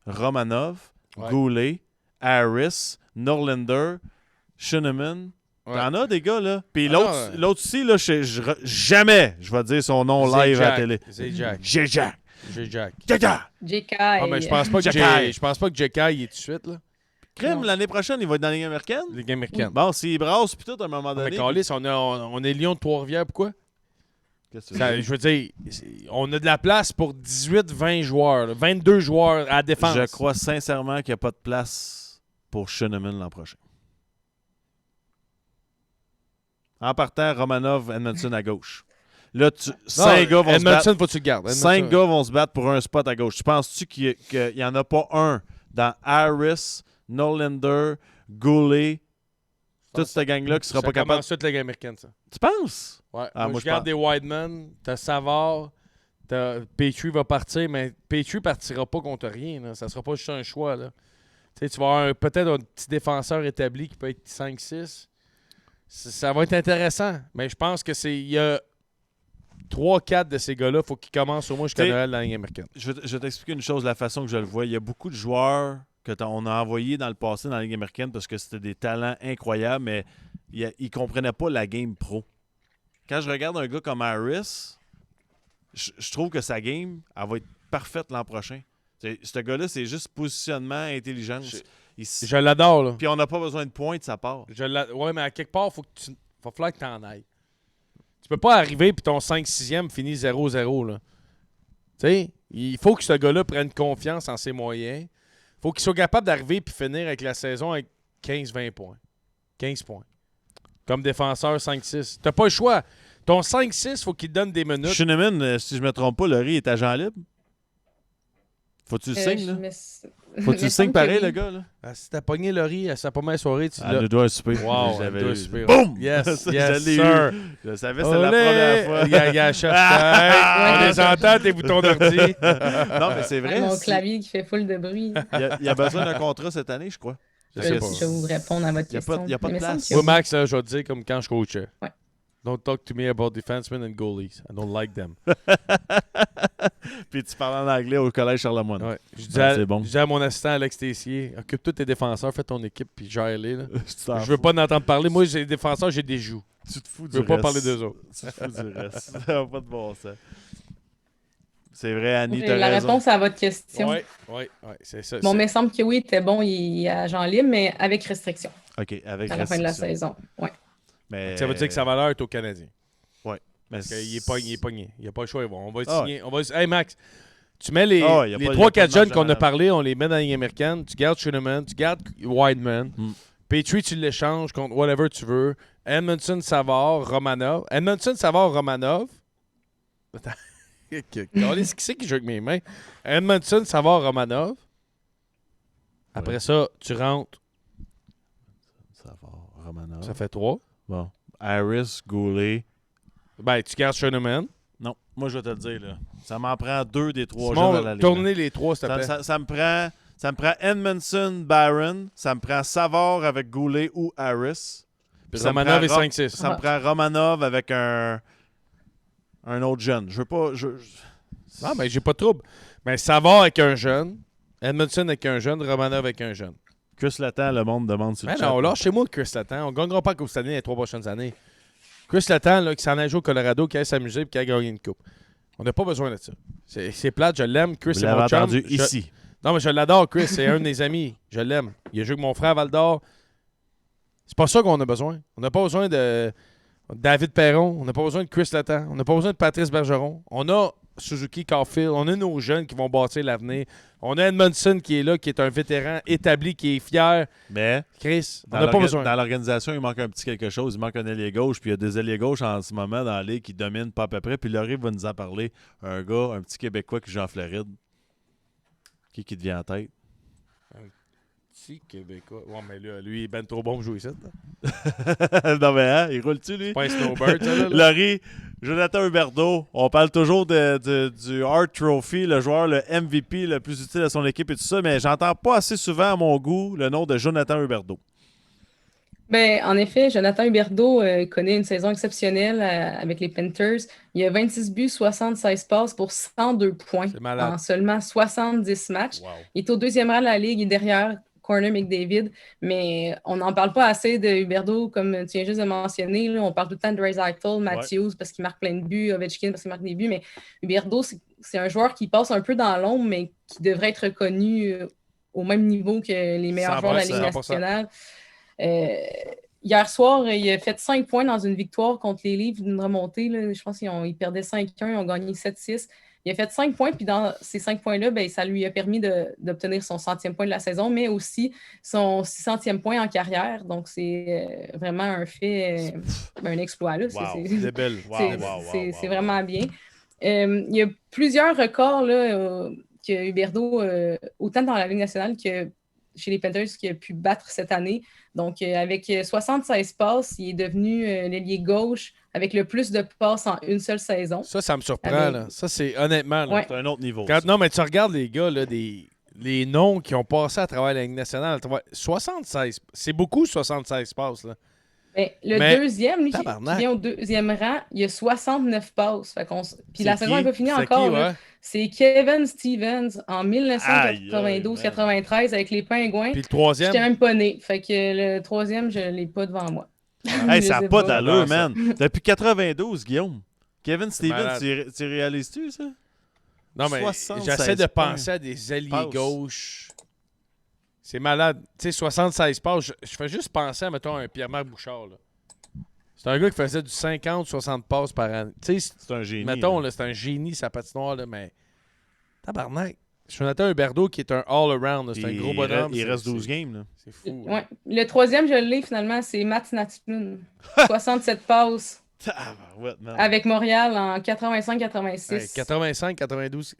Romanov, Ouais. Goulet, Harris, Norlander, Schoenemann. Ouais. T'en as des gars, là. Puis Ah l'autre non, l'autre aussi, là, jamais je vais dire son nom live à la télé. C'est Jack. J-Jack. J'ai Jack. Jack. JK. Ah, mais je pense pas que Jack. je pense pas que Jack il est tout de suite, là. Crème, Non. l'année prochaine, il va être dans la Ligue américaine. Ligue américaine. Bon, s'il brasse, puis tout, à un moment Ah, donné. mais Carlis, on est Lyon de Trois-Rivières, pourquoi? Qu'est-ce que tu veux dire? Je veux dire, on a de la place pour 18-20 joueurs, là, 22 joueurs à la défense. Je crois sincèrement qu'il n'y a pas de place pour Schoenemann l'an prochain. En partant, Romanov, Edmondson à gauche. Là, 5 gars vont se battre. Edmondson, faut que tu le gardes. 5 gars vont se battre pour un spot à gauche. Tu penses-tu qu'il n'y en a pas un dans Harris, Norlander, Goulet, toute cette gang-là qui sera pas capable? Ça commence toute la Ligue américaine, ça. Tu penses? Ouais. Ah, moi, moi, je je garde pense- des Wideman, t'as Savard, Petrie va partir, mais Petrie partira pas contre rien. Là. Ça sera pas juste un choix. Là. Tu sais, tu vas avoir peut-être un petit défenseur établi qui peut être 5-6. Ça va être intéressant. Mais je pense que il y a 3-4 de ces gars-là, il faut qu'ils commencent au moins jusqu'à T'sais, Noël dans la Ligue américaine. Je vais t'expliquer une chose, la façon que je le vois. Il y a beaucoup de joueurs qu'on a envoyés dans le passé dans la Ligue américaine parce que c'était des talents incroyables, mais ils ne comprenaient pas la game pro. Quand je regarde un gars comme Harris, je trouve que sa game, elle va être parfaite l'an prochain. Ce gars-là, c'est juste positionnement, intelligence. Je l'adore, là. Puis on n'a pas besoin de points de sa part. Ouais, mais à quelque part, va falloir que tu en ailles. Tu peux pas arriver puis ton 5-6e finit 0-0. Là. Tu sais, il faut que ce gars-là prenne confiance en ses moyens. Il faut qu'il soit capable d'arriver puis finir avec la saison avec 15-20 points. 15 points. Comme défenseur 5-6. T'as pas le choix. Ton 5-6, faut qu'il te donne des minutes. Schoenemann, si je me trompe pas, Laurie est agent libre. Faut-tu le signes, là? Faut-tu le signes pareil, le gars, là? Ah, si t'as pogné Laurie, ça pas mal soirée, tu Elle l'as. nous doit un souper. Wow, J'avais elle doit eu. super. Boum! Yes, Ça, yes, je l'ai sir. eu. Je savais, c'est la première fois. Il y a on les entend, tes boutons d'ordi. Non, mais c'est vrai. Mon si- clavier qui fait full de bruit. il y a besoin d'un contrat cette année, je crois. Je Je sais vais pas. vous répondre à votre Y a pas- question. y a pas de Mais il me semble place. que Moi, oui. Max, là, je vais te dire comme quand je coachais. Ouais. Don't talk to me about defensemen and goalies. I don't like them. Puis tu parles en anglais au collège Charlemagne. Ouais. Je Ouais, disais, c'est bon. je disais à mon assistant Alex Tessier, occupe tous tes défenseurs, fais ton équipe, puis gère-les. Là. Tu t'en Je veux fous. pas en entendre parler. Moi, j'ai des défenseurs, j'ai des joues. Tu te fous Je veux du pas reste. parler d'eux autres. Tu te fous du reste. Ça n'a pas de bon sens. C'est vrai, Annie, J'ai t'as la raison. réponse à votre question. Oui, c'est ça. Bon, mais il me semble que oui, était bon, il est agent libre, mais avec restriction OK, avec à la fin de la restriction. saison. Ouais. Mais... Ça veut dire que sa valeur est au Canadien. Mais Parce qu'il est pogné. Il n'y a pas le choix. On va le Ah signer. Hey, Max, tu mets les, Ah, y a les pas- y a 3-4 pas de jeunes marge qu'on en a avant. parlé, on les met dans la Ligue américaine. Tu gardes Schoenemann, tu gardes Wideman. Mm. Petrie, tu l'échanges contre whatever tu veux. Edmondson, Savard, Romanov. Edmondson, Savard, Romanov. Attends. Regardez ce qui c'est qui joue avec mes mains. Edmondson, Savard, Romanov. Après ça, tu rentres. Ça va, Romanov. Ça fait 3. Bon. Harris, Goulet. Ben, tu gardes Schoenemann. Non, moi, je vais te le dire, là. Ça m'en prend 2 des 3 jeunes Simon, à la Ligue. tournez les 3, s'il te plaît. Ça me prend Edmondson, Barron. Ça me prend Savard avec Goulet ou Harris. Puis ça me Romanov est prend 5-6. Ça me prend Romanov avec un autre jeune. Je veux pas... Non, mais j'ai pas de trouble. Mais Savard avec un jeune, Edmondson avec un jeune, Romanov avec un jeune. Chris Letang, le monde demande sur le Mais chat. non, là, chez moi, Chris Letang, on ne gagnera pas la Coupe Stanley les 3 prochaines années. Chris Letang, là, qui s'en a joué au Colorado, qui a s'amusé et qui a gagné une coupe. On n'a pas besoin de ça. C'est plate, je l'aime. Chris, Vous c'est l'avez mon chum. entendu ici. Non, mais je l'adore, Chris. C'est un de mes amis. Je l'aime. Il a joué avec mon frère Val d'Or. C'est pas ça qu'on a besoin. On n'a pas besoin de... David Perron, on n'a pas besoin de Chris Letang, on n'a pas besoin de Patrice Bergeron. On a Suzuki Caulfield, on a nos jeunes qui vont bâtir l'avenir. On a Edmondson qui est là, qui est un vétéran établi, qui est fier. Mais Chris, on n'a pas besoin. Dans l'organisation, il manque un petit quelque chose. Il manque un ailier gauche, puis il y a des ailiers gauches en ce moment dans la ligue qui dominent pas à peu près. Puis Laurie va nous en parler. Un gars, un petit Québécois qui joue en Floride. Qui te vient en tête? Si, Québécois. Ouais, mais là, lui, il est ben trop bon pour jouer ici. Non, mais hein, il roule-tu, lui? Pas un snowbird, ça, là. Laurie, Jonathan Huberdeau, on parle toujours du Hart Trophy, le joueur, le MVP le plus utile à son équipe et tout ça, mais j'entends pas assez souvent à mon goût le nom de Jonathan Huberdeau. Ben, en effet, Jonathan Huberdeau connaît une saison exceptionnelle avec les Panthers. Il a 26 buts, 76 passes pour 102 points en seulement 70 matchs. Wow. Il est au 2e rang de la Ligue et derrière Connor McDavid, mais on n'en parle pas assez de Huberdeau, comme tu viens juste de mentionner. Là, on parle tout le temps de Draisaitl, Matthews parce qu'il marque plein de buts, Ovechkin parce qu'il marque des buts, mais Huberdeau, c'est un joueur qui passe un peu dans l'ombre, mais qui devrait être reconnu au même niveau que les meilleurs joueurs de la Ligue nationale. Hier soir, il a fait 5 points dans une victoire contre les Leafs d'une remontée. Là. Je pense qu'ils perdaient 5-1, ils ont gagné 7-6. Il a fait 5 points, puis dans ces 5 points-là, ben, ça lui a permis d'obtenir son 100e point de la saison, mais aussi son 600e point en carrière. Donc, c'est vraiment un fait, un exploit. Là. C'est belle. C'est vraiment bien. Il y a plusieurs records là, que Huberdeau, autant dans la Ligue nationale que chez les Panthers, qui a pu battre cette année. Donc, avec 76 passes, il est devenu l'ailier gauche avec le plus de passes en une seule saison. Ça me surprend. Là. Ça, c'est honnêtement... Là, c'est un autre niveau. Non, mais tu regardes les gars, là, les noms qui ont passé à travers la Ligue nationale. 76, c'est beaucoup 76 passes. Là. Mais deuxième, lui, qui vient au 2e rang, il a 69 passes. Puis la saison n'est pas finie encore. C'est Kevin Stevens en 1992-93 avec les Pingouins. Puis le 3e? J'étais même pas né. Fait que le 3e, je ne l'ai pas devant moi. Hey, ça n'a pas d'allure, man. Depuis 92, Guillaume. Kevin Stevens, tu réalises-tu ça? Non, mais j'essaie de penser à des alliés gauches. C'est malade. Tu sais, 76 passes. Je fais juste penser à, mettons, un Pierre-Marc Bouchard. Là. C'est un gars qui faisait du 50-60 passes par an. Tu sais, c'est un génie. Mettons, là, c'est un génie, sa patinoire, là, mais tabarnak. Jonathan Huberdeau qui est un all-around. C'est un gros bonhomme. Il reste 12 games. Là. C'est fou. Ouais. Le 3e, je l'ai finalement, c'est Mats Natzplun. 67 passes. Avec Montréal en 85-86. 85-92.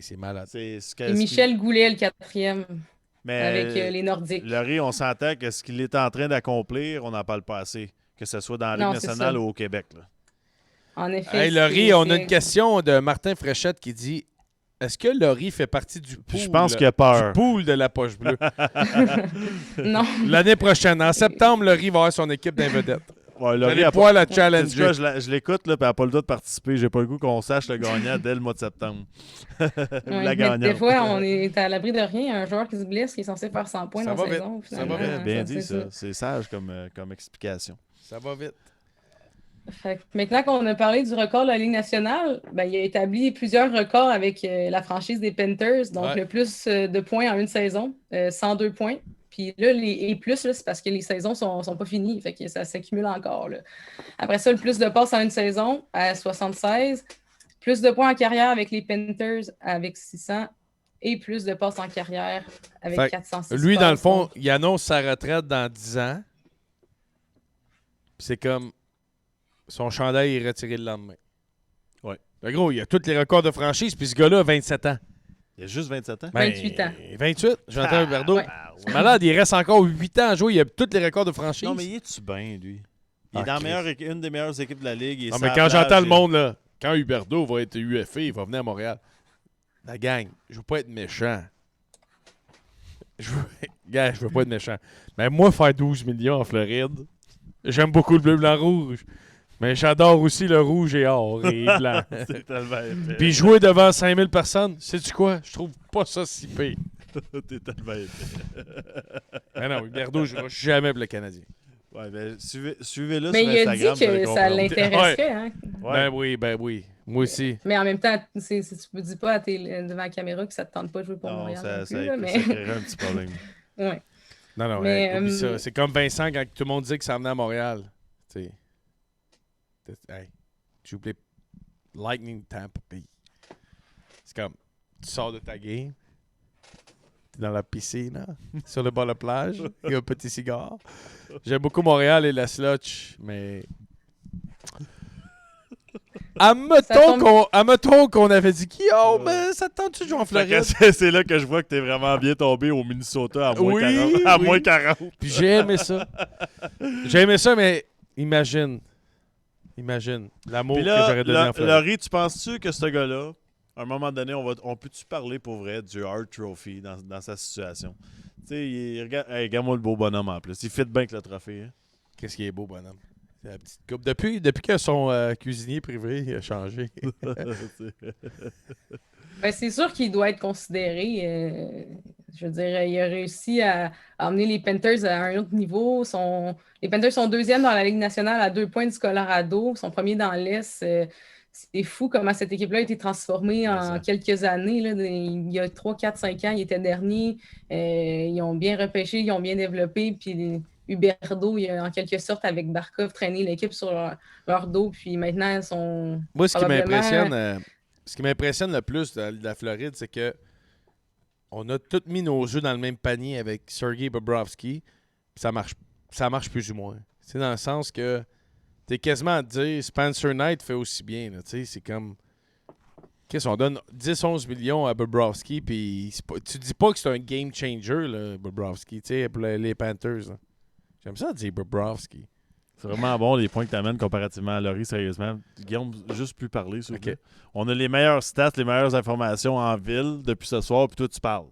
C'est malade. Et Michel Goulet, le 4e. Mais avec les Nordiques. Laurie, on s'entend que ce qu'il est en train d'accomplir, on n'en parle pas assez. Que ce soit dans la Ligue nationale ou au Québec. Là. En effet. Hey, Laurie, on a une question de Martin Fréchette qui dit: est-ce que Laurie fait partie du pool? Je pense qu'il a peur. Du pool de la poche bleue. Non. L'année prochaine, en septembre, Laurie va avoir son équipe d'invedettes. Ouais, Laurie a pas la challenge. Je l'écoute, là, puis elle n'a pas le droit de participer. J'ai pas le goût qu'on sache le gagnant dès le mois de septembre. La gagnante. Des fois, on est à l'abri de rien. Un joueur qui se blesse, qui est censé faire 100 points dans la saison. Ça va vite. Bien dit, ça. C'est sage comme explication. Ça va vite. Fait que maintenant qu'on a parlé du record de la Ligue nationale, ben, il a établi plusieurs records avec la franchise des Panthers. Donc, le plus de points en une saison, 102 points. Puis là, les plus, là, c'est parce que les saisons sont pas finies. Fait que ça s'accumule encore. Là. Après ça, le plus de passes en une saison à 76. Plus de points en carrière avec les Panthers avec 600. Et plus de passes en carrière avec 406. Lui, dans le fond, il annonce sa retraite dans 10 ans. Puis c'est comme son chandail est retiré le lendemain. Ouais. Le gros, il a tous les records de franchise. Puis ce gars-là a 27 ans. Il a juste 27 ans? 28 ans. 28, Jonathan Huberdeau. C'est malade, il reste encore 8 ans à jouer. Il a tous les records de franchise. Non, mais il est-tu bien, lui? Il est dans une des meilleures équipes de la Ligue. Non, mais quand j'entends le monde, là, quand Huberdeau va être UFA, il va venir à Montréal. La gang, je veux pas être méchant. Je veux pas être méchant. Mais moi, faire 12 millions en Floride, j'aime beaucoup le bleu, blanc, rouge. Mais j'adore aussi le rouge et or et blanc. C'est tellement épais. Puis jouer devant 5000 personnes, sais-tu quoi? Je trouve pas ça si pire. T'es tellement épais. Mais non, Huberdeau ne jouera jamais pour le Canadien. Ouais, ben, suivez-le mais sur Instagram. Mais il a dit que ça l'intéresserait. Hein? Ouais. Ben oui. Moi aussi. Mais en même temps, tu me dis pas devant la caméra que ça te tente pas de jouer pour Montréal. Non, ça créerait un petit problème. Ouais. Non, mais, oublie ça. C'est comme Vincent quand tout le monde dit que ça venait à Montréal. T'sais. Hey, tu oublies Lightning Tampa Bay. C'est comme, tu sors de ta game, t'es dans la piscine, hein, sur le bord de la plage, et un petit cigare. J'aime beaucoup Montréal et la slotch, mais... Admettons qu'on avait dit Guillaume, ça te tente-tu de jouer en Floride? C'est là que je vois que t'es vraiment bien tombé au Minnesota à moins 40. À moins 40. Puis j'ai aimé ça. J'ai aimé ça, mais imagine l'amour que j'aurais donné en Floride. Laurie, tu penses-tu que ce gars-là, à un moment donné, on peut-tu parler pour vrai du Hart Trophy dans sa situation? Tu sais, regarde-moi le beau bonhomme en plus. Il fit bien avec le trophée. Hein? Qu'est-ce qui est beau, bonhomme? La petite coupe. Depuis que son cuisinier privé a changé. Ben, c'est sûr qu'il doit être considéré. Je veux dire, il a réussi à emmener les Panthers à un autre niveau. Les Panthers sont deuxième dans la Ligue nationale à 2 points du Colorado. Ils sont premiers dans l'Est. C'est fou comment cette équipe-là a été transformée en quelques années. Là. Il y a 3, 4, 5 ans, ils étaient derniers. Ils ont bien repêché, ils ont bien développé. Puis Huberdeau, il a en quelque sorte, avec Barkov, traîné l'équipe sur leur dos. Puis maintenant, ils sont. Moi, ce qui m'impressionne le plus de la Floride, c'est que on a tous mis nos jeux dans le même panier avec Sergei Bobrovsky. Ça marche plus ou moins. C'est dans le sens que t'es quasiment à te dire Spencer Knight fait aussi bien. Là, c'est comme. Qu'est-ce qu'on donne 10-11 millions à Bobrovsky, puis tu dis pas que c'est un game changer, là, Bobrovsky, pour les Panthers. Là. J'aime ça dire Bobrovsky. C'est vraiment bon les points que tu amènes comparativement à Laurie, sérieusement. Guillaume, juste plus parler, s'il vous plaît. On a les meilleures stats, les meilleures informations en ville depuis ce soir, puis toi, tu parles.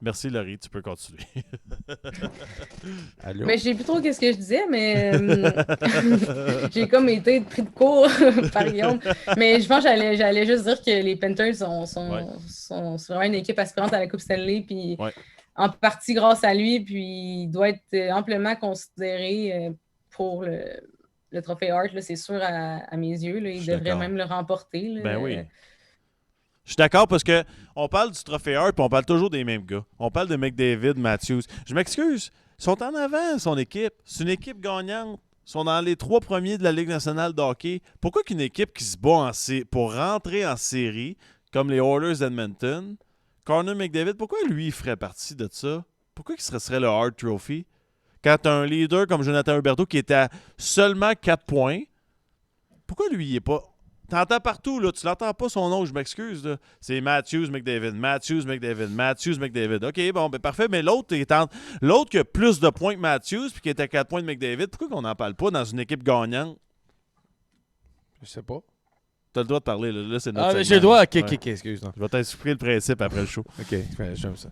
Merci, Laurie, tu peux continuer. Allô? Mais je sais plus trop qu'est-ce que je disais, mais j'ai comme été pris de court par Guillaume. Mais je pense que j'allais juste dire que les Panthers sont vraiment une équipe aspirante à la Coupe Stanley, puis en partie grâce à lui, puis il doit être amplement considéré pour le trophée Hart, là, c'est sûr, à mes yeux. Là, il devrait même le remporter. Là. Ben oui. Je suis d'accord parce qu'on parle du trophée Hart et on parle toujours des mêmes gars. On parle de McDavid, Matthews. Je m'excuse. Ils sont en avant, son équipe. C'est une équipe gagnante. Ils sont dans les 3 premiers de la Ligue nationale de hockey. Pourquoi qu'une équipe qui se bat pour rentrer en série, comme les Oilers d'Edmonton, Connor McDavid, pourquoi lui il ferait partie de ça? Pourquoi il serait le Hart Trophy? Quand tu as un leader comme Jonathan Huberdeau qui était à seulement 4 points, pourquoi lui il est pas... T'entends partout, là, tu l'entends pas son nom, je m'excuse. Là. C'est Matthews McDavid. OK, bon, ben parfait, mais l'autre qui a plus de points que Matthews puis qui est à 4 points de McDavid, pourquoi qu'on n'en parle pas dans une équipe gagnante? Je sais pas. T'as le droit de parler, là c'est notre mais j'ai le droit. Ok, excuse. Non. Je vais t'expliquer le principe après le show. OK, j'aime ça.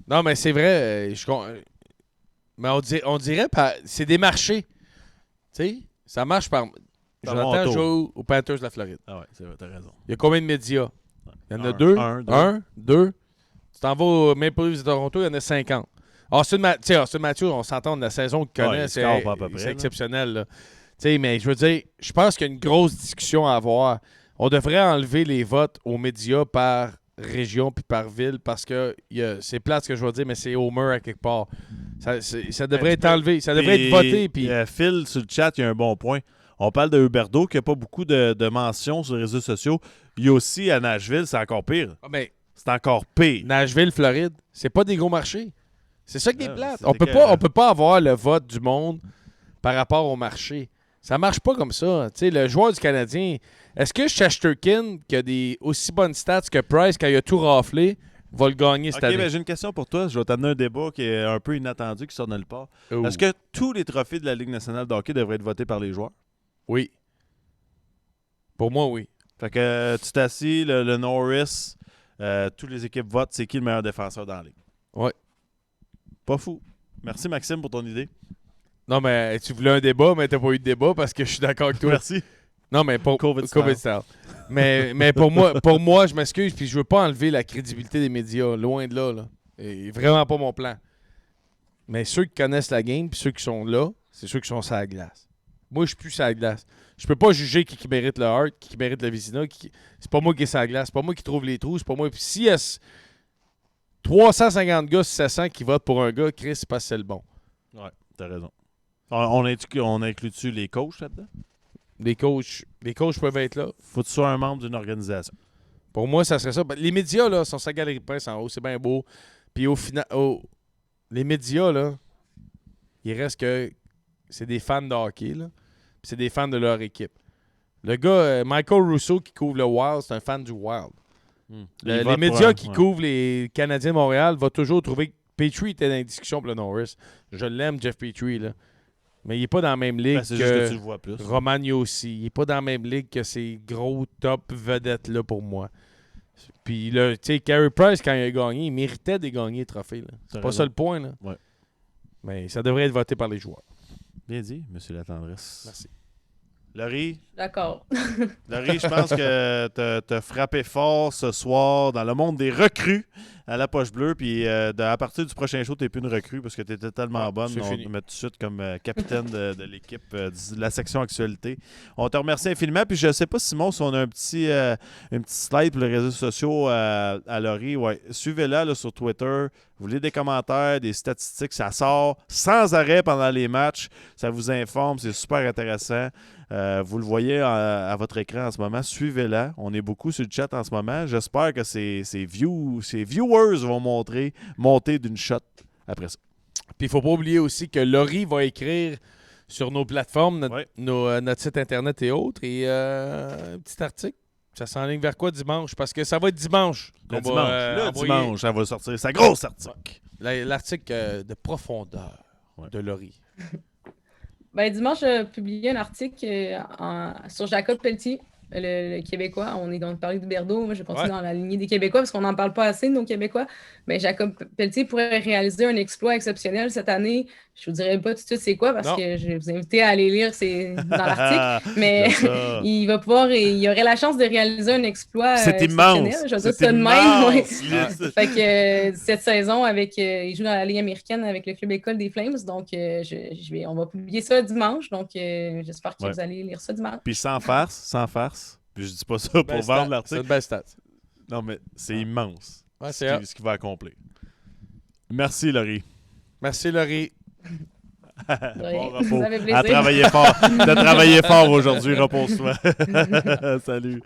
Non, mais c'est vrai, mais on dirait c'est des marchés. Tu sais, ça marche par... Jonathan joue aux Panthers de la Floride. Ah ouais, c'est vrai, t'as raison. Il y a combien de médias? Il y en a 2. 2. Tu t'en vas au Maple Leafs de Toronto, il y en a 50. Austin Matthews, on s'entend de la saison qu'il connaît, c'est exceptionnel. Là. Mais je veux dire, je pense qu'il y a une grosse discussion à avoir. On devrait enlever les votes aux médias par région puis par ville parce que c'est plate ce que je veux dire, mais c'est Homer à quelque part. Ça devrait être enlevé. Ça devrait être voté. Puis... Phil, sur le chat, il y a un bon point. On parle de Huberdeau qui n'a pas beaucoup de mentions sur les réseaux sociaux. Il y a aussi à Nashville, c'est encore pire. C'est encore pire. Nashville, Floride, c'est pas des gros marchés. C'est ça qui est plate. On peut pas avoir le vote du monde par rapport au marché. Ça marche pas comme ça. T'sais, le joueur du Canadien, est-ce que Shesterkin, qui a des aussi bonnes stats que Price quand il a tout raflé, va le gagner cette année? Ben, j'ai une question pour toi. Je vais t'amener un débat qui est un peu inattendu, qui sort de nulle part. Est-ce que tous les trophées de la Ligue nationale de hockey devraient être votés par les joueurs? Oui. Pour moi, oui. Fait que tu t'assis, le Norris, toutes les équipes votent, c'est qui le meilleur défenseur dans la Ligue? Oui. Pas fou. Merci, Maxime, pour ton idée. Non, mais tu voulais un débat, mais t'as pas eu de débat parce que je suis d'accord avec toi. Merci. Non, mais pour COVID style. Mais pour moi, je m'excuse, puis je veux pas enlever la crédibilité des médias, loin de là. Et vraiment pas mon plan. Mais ceux qui connaissent la game, puis ceux qui sont là, c'est ceux qui sont sur la glace. Moi, je suis plus sur la glace. Je peux pas juger qui mérite le Hart, qui mérite le Vizina. C'est pas moi qui est sur la glace. C'est pas moi qui trouve les trous. C'est pas moi. Puis s'il y a 350 gars sur 700 qui votent pour un gars, Chris, c'est parce que c'est le bon. Ouais, t'as raison. On inclut-tu les coachs là-dedans? Les coachs peuvent être là. Faut que tu sois un membre d'une organisation. Pour moi, ça serait ça. Ben, les médias, là, sont sa galerie de presse en haut. C'est bien beau. Puis au final, les médias, là, il reste que c'est des fans de hockey, là. Puis c'est des fans de leur équipe. Le gars, Michael Russo, qui couvre le Wild, c'est un fan du Wild. Les médias qui couvrent les Canadiens de Montréal vont toujours trouver que Petrie était dans les discussions pour le Norris. Je l'aime, Jeff Petrie, là. Mais il n'est pas dans la même ligue c'est juste que tu le vois plus. Romagno aussi. Il n'est pas dans la même ligue que ces gros top vedettes-là pour moi. Puis là, tu sais, Carey Price, quand il a gagné, il méritait de gagner le trophée. C'est pas ça le point, là. Ouais. Mais ça devrait être voté par les joueurs. Bien dit, M. Latendresse. Merci. Laurie? D'accord. Laurie, je pense que t'as frappé fort ce soir dans le monde des recrues à la poche bleue. Puis à partir du prochain show, t'es plus une recrue parce que t'étais tellement bonne. On te met tout de suite comme capitaine de l'équipe de la section actualité. On te remercie infiniment. Puis je sais pas, Simon, si on a un petit slide pour les réseaux sociaux à Laurie. Ouais. Suivez-la là, sur Twitter. Vous voulez des commentaires, des statistiques, ça sort sans arrêt pendant les matchs. Ça vous informe, c'est super intéressant. Vous le voyez à votre écran en ce moment. Suivez-la. On est beaucoup sur le chat en ce moment. J'espère que ces viewers vont monter d'une shot après ça. Puis il ne faut pas oublier aussi que Laurie va écrire sur nos plateformes, notre site Internet et autres. Et un petit article. Ça s'enligne vers quoi dimanche? Parce que ça va être dimanche. Dimanche, elle va sortir sa grosse article. L'article de profondeur de Laurie. Ben, dimanche, j'ai publié un article sur Jacob Pelletier, le Québécois. On est donc parlé de Berdo. Moi, je continue dans la lignée des Québécois parce qu'on n'en parle pas assez de nos Québécois. Mais Jacob Pelletier pourrait réaliser un exploit exceptionnel cette année. Je ne vous dirai pas tout de suite c'est quoi parce que je vais vous inviter à aller lire dans l'article. Mais il aurait la chance de réaliser un exploit exceptionnel. Je veux dire, c'est de même. Fait que cette saison, il joue dans la Ligue américaine avec le club école des Flames. Donc, on va publier ça dimanche. Donc, j'espère que vous allez lire ça dimanche. Puis sans farce. Puis je dis pas ça pour vendre l'article. C'est une belle stat. Non, mais c'est immense ce qu'il va accomplir. Merci, Laurie. Merci, Laurie. Bon repos. À travailler fort. De travailler fort aujourd'hui. Repose-toi. Salut.